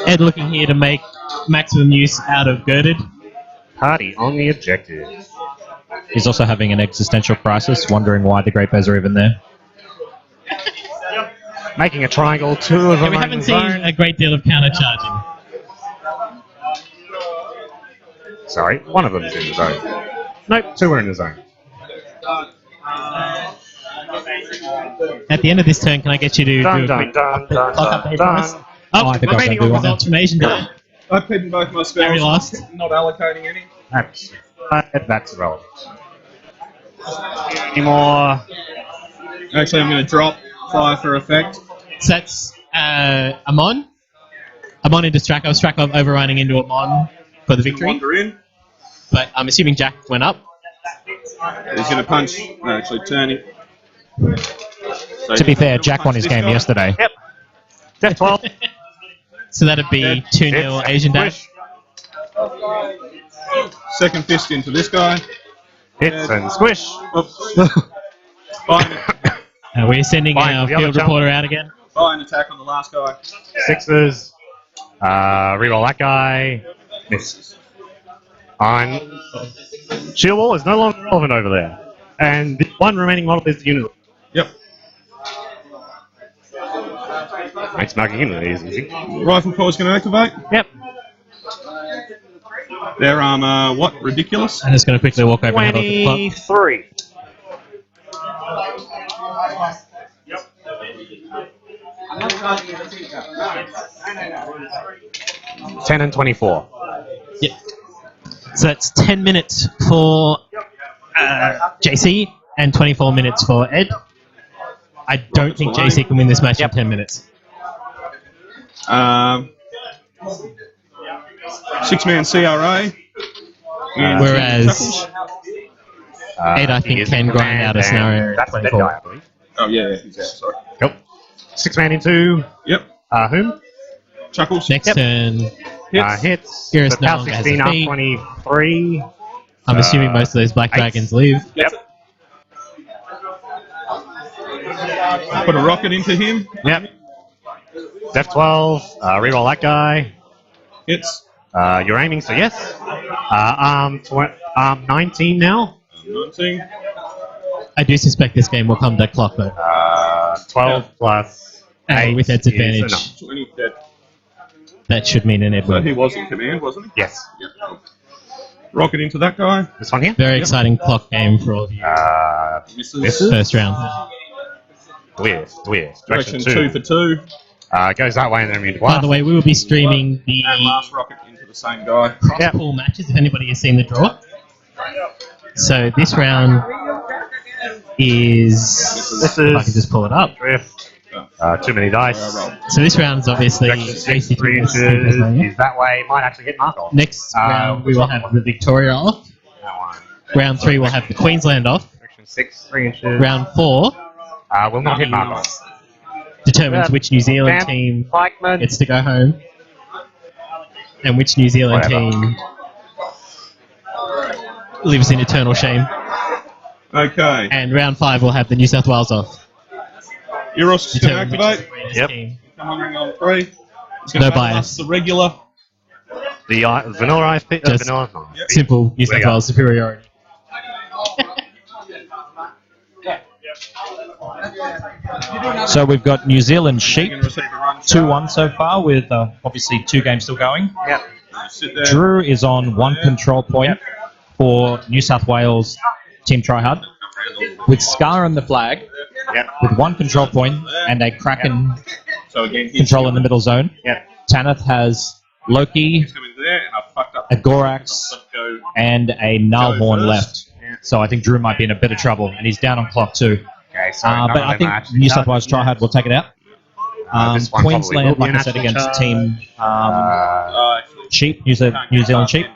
Ed looking here to make maximum use out of Girded. Party on the objective. He's also having an existential crisis, wondering why the Great Bears are even there. Making a triangle, 2 of Yeah, them we are in haven't the seen zone. a great deal of counter-charging. Sorry, 1 of them's in the zone. Nope, 2 are in the zone. At the end of this turn, can I get you to Dun, do a dun, quick dun, dun, clock dun, update for us? dun. Oh, I think I remaining can do on one now. transformation time. I've hidden both my spells. Very lost. Not allocating any. That's relevant. Any more? Actually, I'm going to drop fire for effect. So that's Amon. Amon into Strakov. Strakov overrunning into Amon for the victory. Wander in. But I'm assuming Jack went up. He's going to punch. No, actually, turning. So To be fair, Jack won his game yesterday. Yep. Death 12. So that'd be 2-0 Asian Dash. Second fist into this guy. Hits and squish. Fine. We're sending Fine, our the other field jump. reporter out again. Fine attack on the last guy. 6s. Reroll that guy. Miss. On. Shield wall is no longer relevant over there. And the 1 remaining model is the unit. Yep. Makes marking unit easy. Rifle core is going to activate. Yep. Their armor, what? Ridiculous? I'm just going to quickly walk over and have a look at the clock. 23. Yep. 10 and 24. Yep. So that's 10 minutes for JC and 24 minutes for Ed. I don't think JC can win this match in 10 minutes. 6-man CRA. And Whereas Ed, I think, can grind out a scenario at That's the dead 24. guy, I believe. Oh, yeah, he's out, sorry. Yep. 6-man into Yep. whom? Chuckles. Next turn, Hits. Iris So no PAL longer has 16 a up feat. 23. I'm assuming most of those Black 8. Dragons leave. Yep. Put a rocket into him. Yep. Def 12. Reroll that guy. Hits. You're aiming, so yes. Arm 19 now. 19. I do suspect this game will come to clock, though. 12 plus 8 with Ed's is advantage. enough. 20 dead. That should mean an Ed So win. he was in command, wasn't he? Yes. Yep. Rocket into that guy. This one here. Very exciting clock game for all of you. Misses. First round. Weird. Direction 2 for 2. Goes that way and then immune to By blast. the way, we will be streaming the And last rocket into the same guy. cross-pool matches if anybody has seen the draw. So this round is... This if I is can just pull it up. drift. Too many dice. So this round is obviously Direction 6, AC 3 inches is that way. Might actually hit Markov. Next round we will have the Victoria off. That one. Round 3 we'll have the Queensland off. Direction 6, 3 inches. Round 4 will not hit Markov. determines which New Zealand Bam. team Pikeman. gets to go home and which New Zealand Whatever. team lives in eternal shame. Okay. And round 5 we'll have the New South Wales off. Eros is going to Determine which activate. is the greatest Yep. team. Coming on 3. He's No going to bias. the regular. The vanilla ice pit. Just- Vanilla. No. Simple New There South you go. Wales superiority. So we've got New Zealand You sheep, can receive a run. 2-1 so far, with obviously 2 games still going. Yep. Sit there. Drew is on 1 control point for New South Wales Team Tryhard, with Scar on the flag, Yep. with 1 control point and a Kraken So again, he's control in the middle zone. Yep. Tanith has Loki, coming there, and I fucked up. a Gorax, Go. and a Nalhorn first. left. So I think Drew might be in a bit of trouble, and he's down on clock too. Okay, so But I think New South Wales Tryhard will take it out. This one probably will Queensland, be like an I said, national against charge. Team Actually, Sheep, New Zealand Sheep,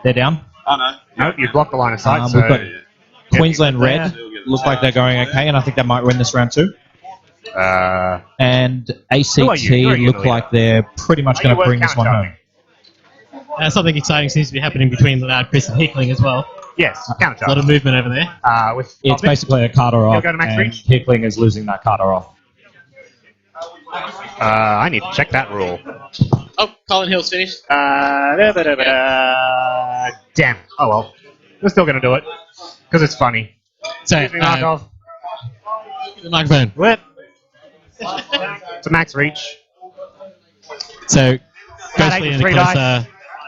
they're down. oh no. Nope, you've blocked the line of sight. We've got So Queensland there. Red, look like they're going okay, and I think they might win this round too. And Who are you? ACT You're a look leader. like they're pretty much Are going you to bring this one home. Something exciting seems to be happening between Loud Chris and Hickling as well. Yes, counter A lot of charge. movement over there. With It's basically a Carter You'll off, go to max and reach? Hickling is losing that Carter off. I need to check that rule. Oh, Colin Hill's finished. Damn. Oh well. We're still gonna do it because it's funny. So, Using Markov. the microphone. Whip. It's a max reach. So, Got Ghostly eight and with a 3 closer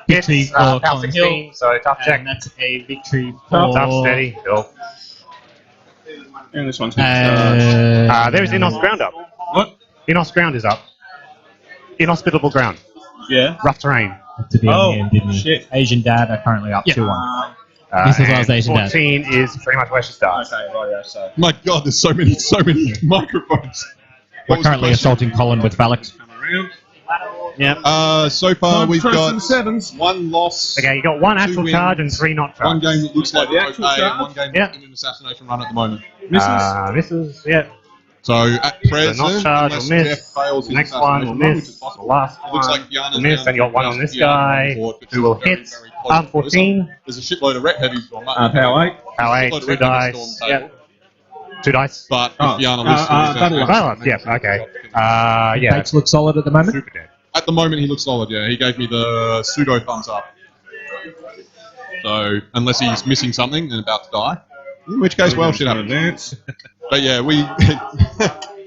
victory It's for power Colin 16, Hill. so tough check. And that's a victory Tough, for... steady, Hill. And this one's There's Inos ground up. What? Inos ground is up. Inhospitable ground. Yeah. Rough terrain. To be Oh, in the end, didn't he? shit. Asian Dad are currently up Yeah. 2-1. This is And last Asian Dad. 14 is pretty much where she starts. Okay, right, yeah, so. My God, there's so many microphones. What We're was the currently question? assaulting Colin with phalanx. Come around. So far we've First got and sevens. one loss, Okay, you got one actual wins, charge and 3 not one charge. game that looks like The it's actual okay, and charge? one game Yeah. that's in an assassination run at the moment. Misses. Misses, yeah. So at present, not charge unless will miss. Jeff fails his Next one will assassination run, which miss. is The possible, last it looks one like Yana's will miss, down and you got one to on this just guy Yana on board, which who will is very, hit. very close. 14. There's a shitload of rep heavies on that. Power 8. Power 8, There's a lot of 2 rep heavies on dice. the Yeah. table. 2 dice. But Oh, if Yana loses his battle assassination, Well, yeah, okay. Yeah. Bates looks solid at the moment. Super dead. at the moment he looks solid, yeah. He gave me the pseudo thumbs up. So, unless he's missing something and about to die, in which case, well, shit happens. Advance. But yeah, we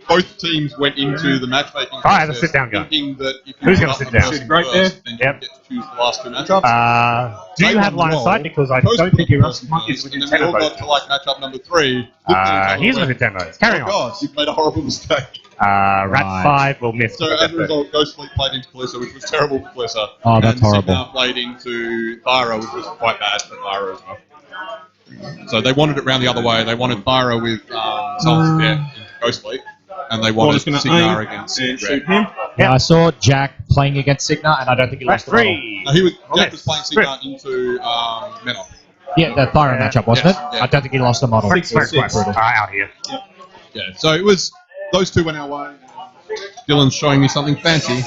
both teams went into the matchmaking Alright, the process sit-down guy. thinking that if you Who's put gonna up sit the down? person Right there. first, then you Yep. get to choose the last two matchups. Do you They have won line of roll. sight? Because I Opposed don't put think the you're person monkey first, with and your then we 10 all got votes. to like matchup number 3. Looked at each other He's and with the went, demos. Carry oh on. God, you've made a horrible mistake. Rat Right. 5 will miss. So as a result, Ghost Fleet played into Kalissa, which was terrible for Kalissa. Oh, that's and horrible. Sigma played into Thyra, which was quite bad for Thyra as well. So they wanted it round the other way. They wanted Thyra with Silence of Death into Ghost Fleet, and they wanted Water's going to Signar aim against and Red. shoot him. Yeah, I saw Jack playing against Signa, and I don't think he Rat lost the battle. 3. No, he was, Oh, Jack miss. was playing Signar into Menop. Yeah, the Thyra matchup, wasn't Yes, it? yeah. I don't think he lost the model. Pretty Six, quite six. out here. Yeah, so it was those two went our way. Dylan's showing me something fancy.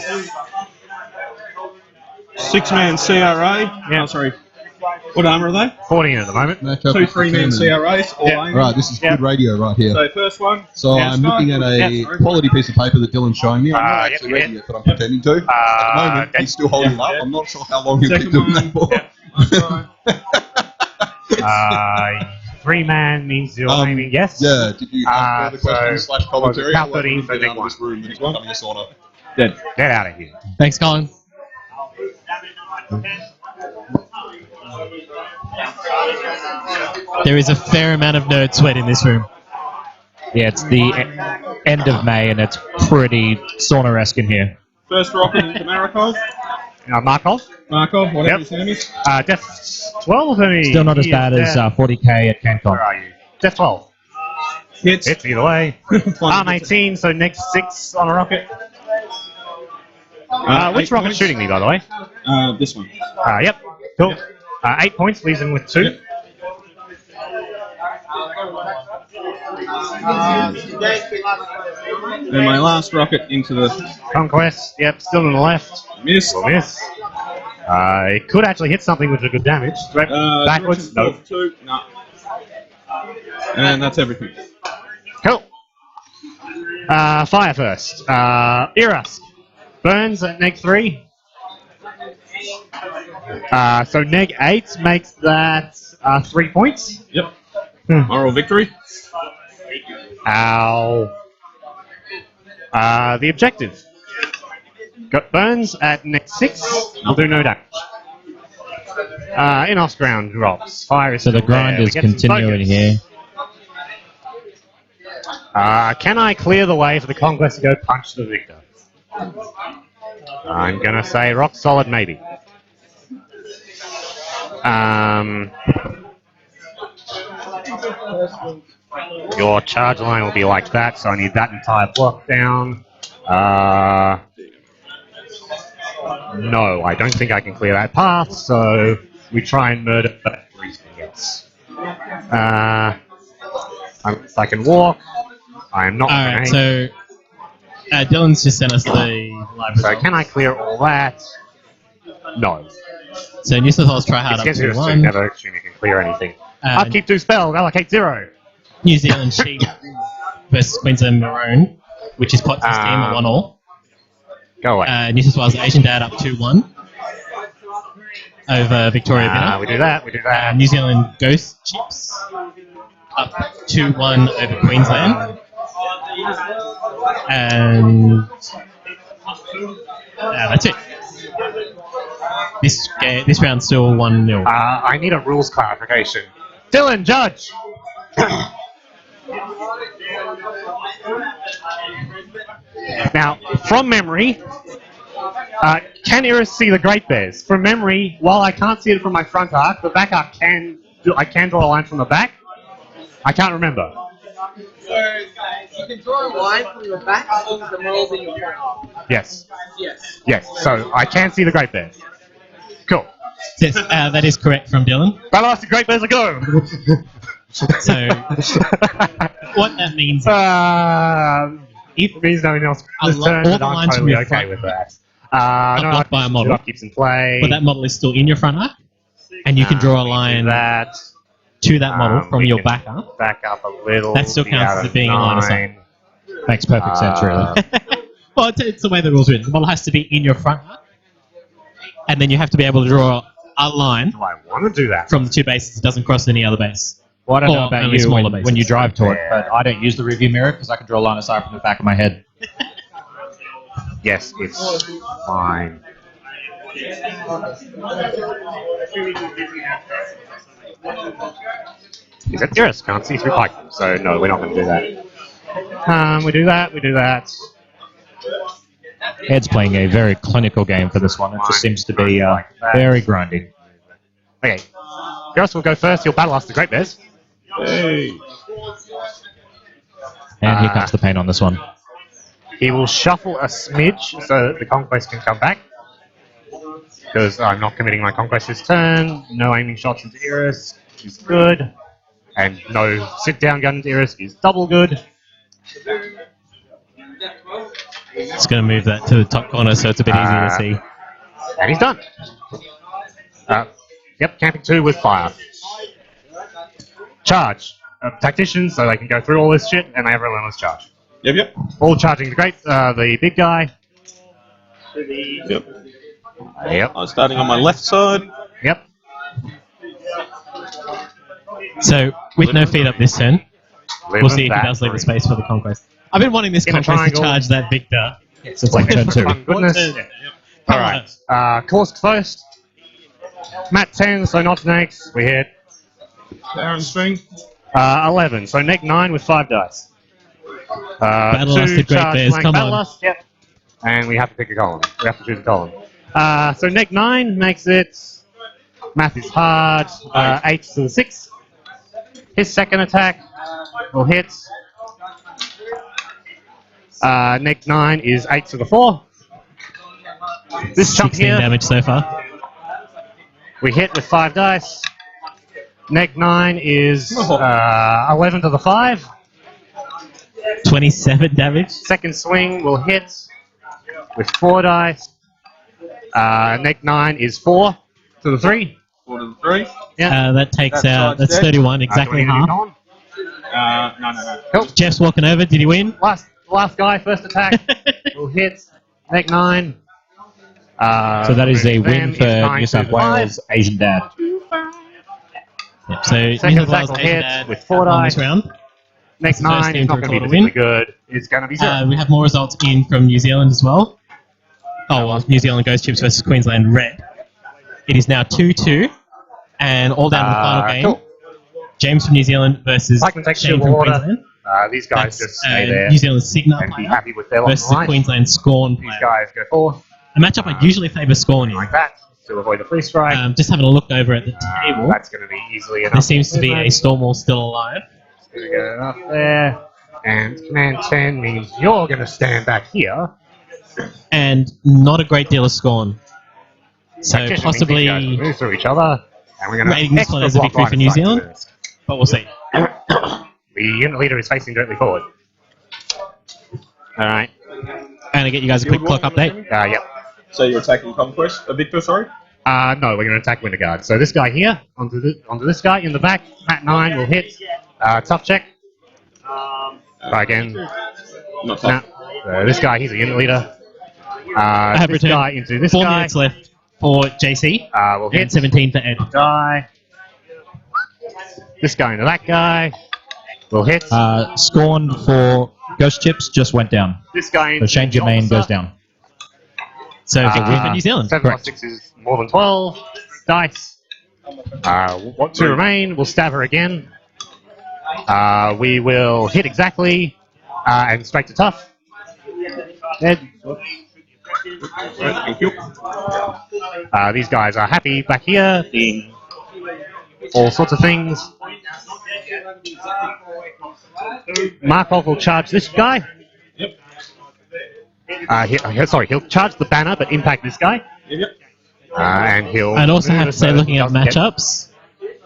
6-man CRA. Yeah. Oh, sorry. What armor are they? 14 at the moment. Matchup 2 3-man CRAs. All Yeah. aiming. Right, this is Yeah. good radio right here. So first one. So Yeah, I'm start. looking at a Yeah. quality piece of paper that Dylan's showing me. I'm not Yep, actually you reading hit. it, but I'm pretending to. At the moment, okay. he's still holding it up. Yeah. I'm not sure how long he'll keep Second doing one. that for. Yeah. 3-man means you're aiming yes. Yeah, did you have further so- questions slash commentary? Count Otherwise, 13, we'll so get big out of one. this room and it's becoming a sauna. Dead. Get out of here. Thanks, Colin. There is a fair amount of nerd sweat in this room. Yeah, it's the end of May, and it's pretty sauna-esque in here. First rocket into Marikov. Markov. Markov, whatever Yep. his name is. Death 12 for me. Still not as He is bad as dead. 40k at CanCon. Where are you? Death 12. Hits. Hits either way. Arm 18, so next 6 on a rocket. Which 8 rocket's points. shooting me, by the way? This one. Yep. Cool. 8 points, leaves him with 2. Yep. And my last rocket into the Conquest, yep, still on the left. miss. Will miss. It could actually hit something with a good damage. Threat backwards, no. 2. No. And that's everything. Cool. Fire first. Eras. Burns at neg 3. So neg 8 makes that 3 points. Yep. Hmm. Victory. Ow. The objective. Got Burns at neg 6. Will do no damage. In-off ground drops. Fire is So the still there. grind We is get some continuing focus. here. Can I clear the way for the Conquest to go punch the victor? I'm gonna say rock solid maybe. Your charge line will be like that, so I need that entire block down. No, I don't think I can clear that path, so we try and murder that reason, yes. I can walk. I am not Alright, grenade. so Dylan's just sent us the live So result. can I clear all that? No. So New South Wales try hard It's up against to Irus 2, 1. never assume you can clear anything. And Upkeep 2 spells, allocate 0. New Zealand Sheep versus Queensland Maroon, which is pot system at 1-all. Go away. New South Wales Asian Dad up 2-1 over Victoria Bitter. We do that, we do that. New Zealand Ghost Chips up 2-1 over Queensland. And that's it. This round's still 1-0. I need a rules clarification. Dylan, judge! Now, from memory, can Iris see the Great Bears? From memory, while I can't see it from my front arc, the back arc I can draw a line from the back. I can't remember. So you can draw a line from the back of the models in your front. Yes. Yes. Yes, so I can see the Great Bears. Cool. Yes, that is correct from Dylan. Ballast, Great Bears, go! So, what that means it means no one else all this turn, the and I'm lines from totally your okay front with that. No, blocked by a model. keeps in play. but that model is still in your front arc, and you can draw a We do line that. to that model from We your can back arc. Back up a little. That still be counts out as of being a line of sight. 9. Makes perfect sense, really. Well, it's the way the rules are written. The model has to be in your front arc, and then you have to be able to draw a line Do I want to do that? from the two bases. It doesn't cross any other base. Well, I don't know Or about only you smaller when you bases. drive to it, but I don't use the review mirror because I can draw a line of sight from the back of my head. Yes, it's fine. Is it? Yes, can't see through pipe. So no, we're not going to do that. We do that. We do that. Ed's playing a very clinical game for this one. It just seems to be very grindy. Okay. Garrus will go first. He'll battle us the Great Bears. And here comes the pain on this one. He will shuffle a smidge so that the Conquest can come back. Because I'm not committing my Conquest this turn. No aiming shots into Iris is good. And no sit-down gun into Iris is double good. It's going to move that to the top corner so it's a bit easier to see. And he's done. Yep, camping 2 with fire. Charge. Tacticians, so they can go through all this shit, and they have relentless charge. Yep. All charging the big guy. Yep. Yep. I'm starting on my left side. Yep. So, with no feed up this turn, we'll see if he that does leave the three. space for the Conquest. I've been wanting this In a Conquest to triangle. charge that Victor. Since like turn 2. Oh, goodness. Alright. Kursk first. Matt 10, so not next. We hit. Aaron String. 11, so neck 9 with 5 dice. Battle us, 2 the Great charge Bears, flank come battle on. us, yep. And we have to pick a column. We have to choose a column. So neck 9 makes it. Math is hard. 8 to the 6. His second attack will hit. Neck 9 is 8 to the 4. This chunk 16 here, damage so far. we hit with 5 dice. Neck 9 is 11 to the 5. 27 damage. Second swing will hit with 4 dice. Neck 9 is 4 to the 3. 4 to the 3. That takes That out. side's That's dead. 31, exactly Do we need to do half. Colin? No. Cool. Jeff's walking over. Did he win? Last guy, first attack will hit. Neck 9. So that is a win Them for is 9 New South to 5. Wales Asian Dad. Yep, so New Second South attack Wales will Asian hit Dad with 4 on this dice. round. Neck the first 9 team is not to going to be record a particularly good. It's going to be 0. We have more results in from New Zealand as well. Oh, well, New Zealand Ghost Chips versus Queensland Red. It is now 2-2, and all down to the final game. Cool. James from New Zealand versus I can take Shane silver from water. Queensland. These guys That's just stay there New Zealand Signa and be player happy with their lot in versus the life. Queensland Scorn These player. guys go forth A matchup I usually favour Scorn in. like that to avoid the free strike. Just having a look over at the table, That's going to be easily enough. there seems to be a Stormwall still alive. Gonna get it up there. And command 10 means you're going to stand back here. And not a great deal of Scorn. So Tactician means possibly, these guys can move through each other. And we're going to rating this one as a victory for New Zealand. But we'll see. The unit leader is facing directly forward. Alright. And I get you guys a quick clock update. Yep. So you're attacking Conquest, Victor, sorry? No, we're going to attack Winter Guard. So this guy here, onto this guy in the back. Mat 9 will hit. Tough check. Try again. Not Nah. tough. So this guy, he's a unit leader. I have This returned guy into this 4 guy. minutes left for JC. Will And hit. 17 for Ed. Die. This guy into that guy. Will hit. Scorned for Ghost Chips just went down. This guy So into Shane Germain goes down. So victory for New Zealand. 7 plus 6 is more than 12. Dice. What 2 remain? We'll stab her again. We will hit exactly. And straight to tough. Ed. Thank you. These guys are happy back here, being all sorts of things. Markov will charge this guy. Yep. He'll charge the banner, but impact this guy. Yep. And he'll. I'd also move have to it say, so looking he at doesn't get- matchups,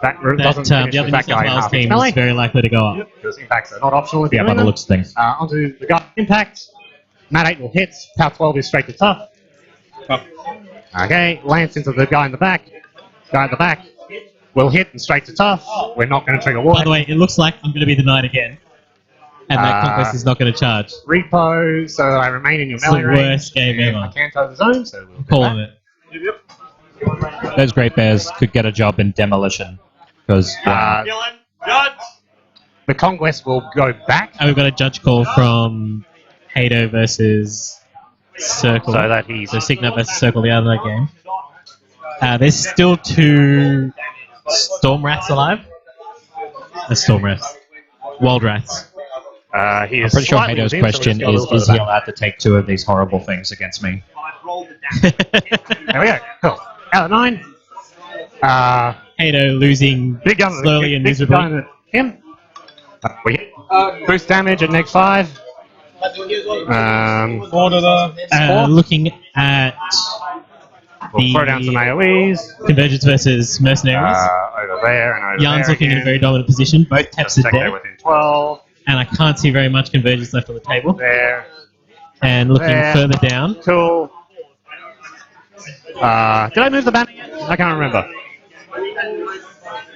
that that doesn't the finish other with New that guy South in Wales half team melee. is very likely to go up. Because impacts are not optional if Yeah, you're by doing the them. looks of things. Onto the guy impact. Mat 8 will hit. Power 12 is straight to tough. Tough. Okay, Lance into the guy in the back. Guy in the back will hit and straight to tough. We're not going to trigger war. By the way, it looks like I'm going to be denied again. And that Conquest is not going to charge. Repo, so I remain in your It's the melee range. worst game And ever. I can't toe the zone, so we'll do Calling that. it. Those Great Bears could get a job in demolition. Because The Conquest will go back And we've got a judge call from Hato versus Circle. so that he's. So Signet versus Circle, the other game. There's still 2 Storm Rats alive. Storm Rats. Wild Rats. He I'm is pretty sure slightly Hato's within, so we're question just gonna is go a he little further allowed to take 2 of these horrible things against me? back. There we go. Cool. Out of 9. Hato losing Big gun. slowly and big miserably. gun at him. We hit. Boost damage at neg 5. Looking at We'll throw down some AoEs. Convergence versus Mercenaries. Over there and over Jan's there. looking in a again. very dominant position. Both taps are Check there dead. within 12. And I can't see very much Convergence left on the table. There. And looking There. further down. Cool. Did I move the banner yet? I can't remember.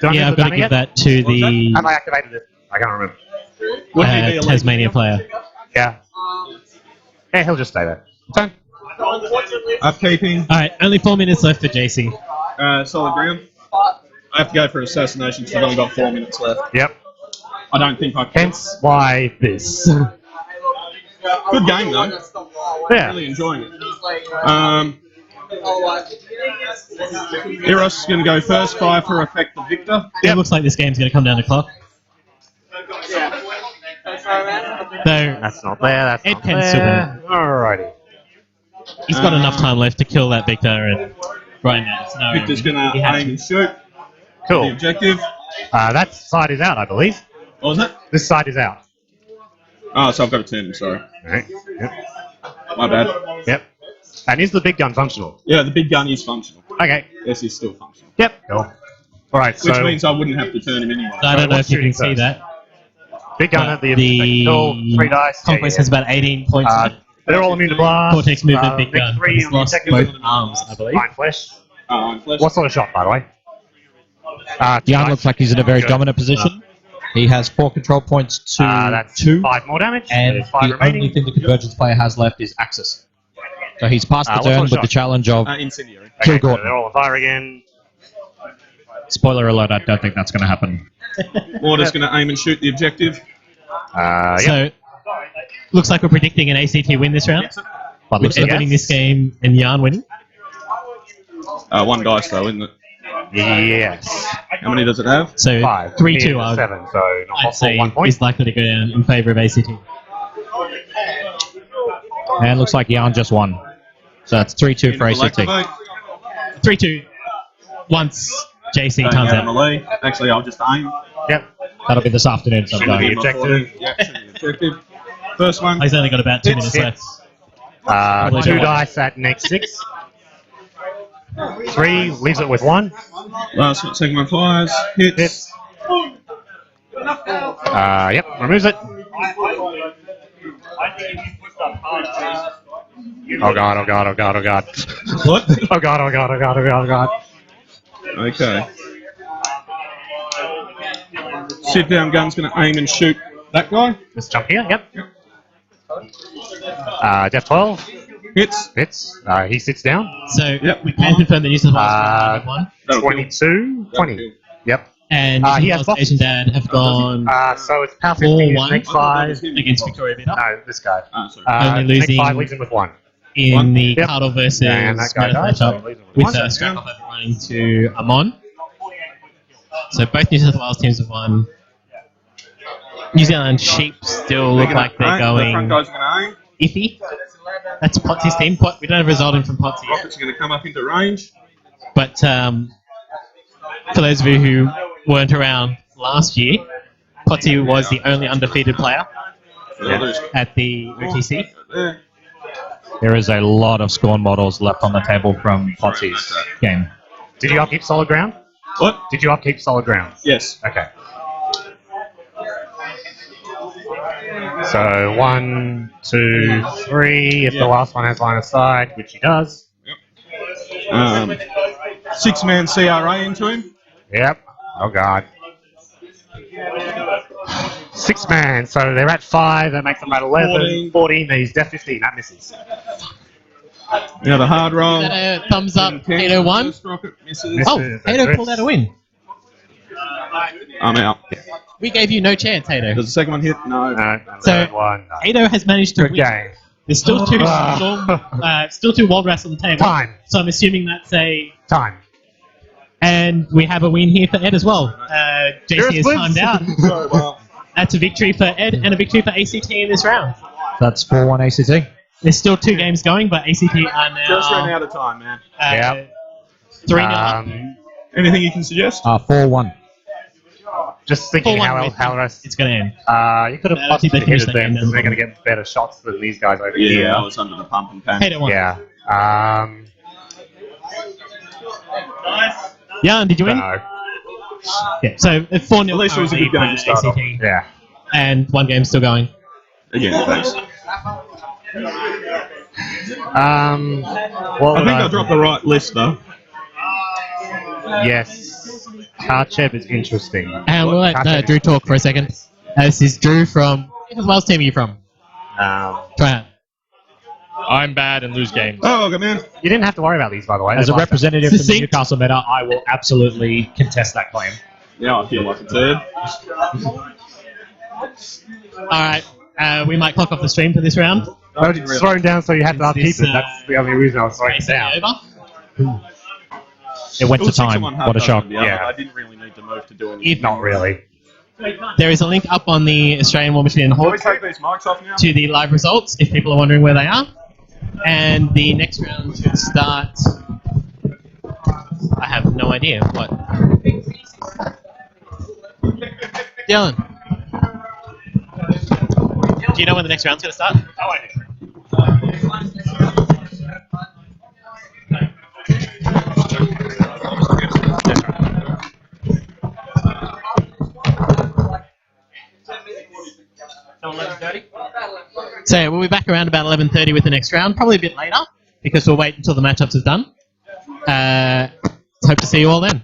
Did I Yeah, move I've got the to banner give yet? that to the Have I activated it? I can't remember. Tasmania player. Yeah. Yeah, he'll just stay there. Turn. Upkeeping. Alright, only 4 minutes left for JC. Solid ground. I have to go for assassination because I've only got 4 minutes left. Yep. I don't think I can. Hence why this. Good game though. Yeah. Really enjoying it. Eros is going to go first. Fire for effect the victor. It looks like this game's going to come down to clock. So, That's not there. That's Ed not can still there. Alrighty. he's got enough time left to kill that Victor, and right now it's no. Victor's going to he had aim to. and shoot. The Cool. objective. That side is out, I believe. What was it? This side is out. Oh, so I've got to turn him. Sorry. Alright. Yep. My bad. Yep. And is the big gun functional? Yeah, the big gun is functional. Okay. Yes, he's still functional. Yep. Cool. Alright, Which so means I wouldn't have to turn him anyway. I don't know what's if you can shooting see first? that. big gun at the cool, 3 dice. Conquest has about 18 points. They're all immune to blast. Cortex movement, big Nick gun. 3 He's on the lost objective. both arms, I believe. Iron flesh. Flesh. What sort of shot, by the way? Jan looks like he's in a very Good. dominant position. He has 4 control points to That's 2, 5 more damage. and There's 5 the remaining. only thing the Convergence player has left is Axis. So he's passed the what sort turn of with the shot? challenge of Incendiary. kill Okay, so Gordon. they're all on fire again. Spoiler alert, I don't think that's going to happen. Mortar's going to aim and shoot the objective. Yep. So, looks like we're predicting an ACT win this round. But With looks Ed like winning this game and Jan winning. 1 dice though, isn't it? Yes. How many does it have? So, 5. 3-2, I'd 7, so not I'd possible say 1 point. is likely to go down in favour of ACT. And looks like Jan just won. So that's 3-2 for ACT. Activate. 3-2. Once JC Don't comes get him out. away. Actually, I'll just aim. Yep. That'll be this afternoon Should be sometime. objective. Yeah, shoot the objective. First one. He's only got about 2 Hits, minutes hits. left. 2 dice at next 6. 3 leaves it with 1. Last one, second one fires. Hits. Hits. Yep, removes it. Oh god, oh god, oh god, oh god. What? Oh god, oh god, oh god, oh god, oh god. Okay. Sit down gun's going to aim and shoot that guy. Let's jump here, yep. Def 12. Hits. Hits. He sits down. So Yep. we can confirm that New South Wales won. That'll 22. 20. Yep. And he New has South Wales box. Asian Dad have gone So it's power 15, 4-1. Snake 5. against Victoria Bitter No, this guy. Sorry. Only Snake 5 losing- leaves him with 1. in the Yep. Cardle versus And that guy Meredith dies, so matchup he leaves him with with one. Strapper running to Amon. So both New South Wales teams have won. New Zealand Sheep still look like they're The front going guys are going to aim. iffy. That's Potsy's team. We don't have a result in from Potsy yet. Rockets are going to come up into range. But for those of you who weren't around last year, Potsy was the only undefeated player at the OTC. There. There is a lot of scorn models left on the table from Potsy's game. Did you upkeep solid ground? What? Did you upkeep solid ground? Yes. Okay. So 1, 2, 3. If the last one has line of sight, which he does. 6-man CRA into him. Yep. Oh god. 6 man. So they're at 5. That makes them at 11. 14. He's Def 15. That misses. Another hard roll. Is that a thumbs up, 10, 801? first rocket misses. Miss- Oh, Misses. Hato pulled out a win. I'm out. We gave you no chance, Hato. Does the second one hit? No. No. So- Third one. No. Hato has managed to Good win. game. There's still two still two Wild Wrestles on the table. Time. So I'm assuming that's a... Time. And we have a win here for Ed as well. JC has Wins. timed out. Sorry, well, That's a victory for Ed and a victory for ACT in this round. That's 4-1 ACT. There's still 2 games going, but ACT are now... just ran out of time, man. Yep. 3-0 up. Anything you can suggest? 4-1. Just thinking 4-1 how with- rest. It's going to end. You could have I don't think possibly they finished hit that game them because then. they're going to get better shots than these guys over Yeah, here. I was under the pump and pan. Hato won. Yeah. Jan, did you win? No. Yeah. So 4-0 At least it was a good game to start off. ACT. Yeah. And 1 game still going. Again, thanks. Well, I think I dropped the right list, though. Yes. Karchev is interesting. And we'll let Karchev Drew is talk for a second. This is Drew from... What Wales team are you from? Try out. I'm bad and lose games. Oh, good man. You didn't have to worry about these, by the way. As a They're representative from the Succinct. Newcastle meta, I will absolutely contest that claim. Yeah, I feel like it's Ed. Alright. We might clock off the stream for this round. No, it's thrown down, so you had to Is upkeep this, it. That's the only reason I was throwing it Basically down. over. It went It to was 6 time. of one, half What a dozen shock. of the other. Yeah. I didn't really need to move to do anything. Not really. There is a link up on the Australian War Machine and Hawk Always take these mics off now. to the live results if people are wondering where they are. And the next round should start. I have no idea what. Dylan. Do you know when the next round's going to start? Oh, I do. So we'll be back around about 11:30 with the next round, probably a bit later because we'll wait until the matchups are done. Hope to see you all then.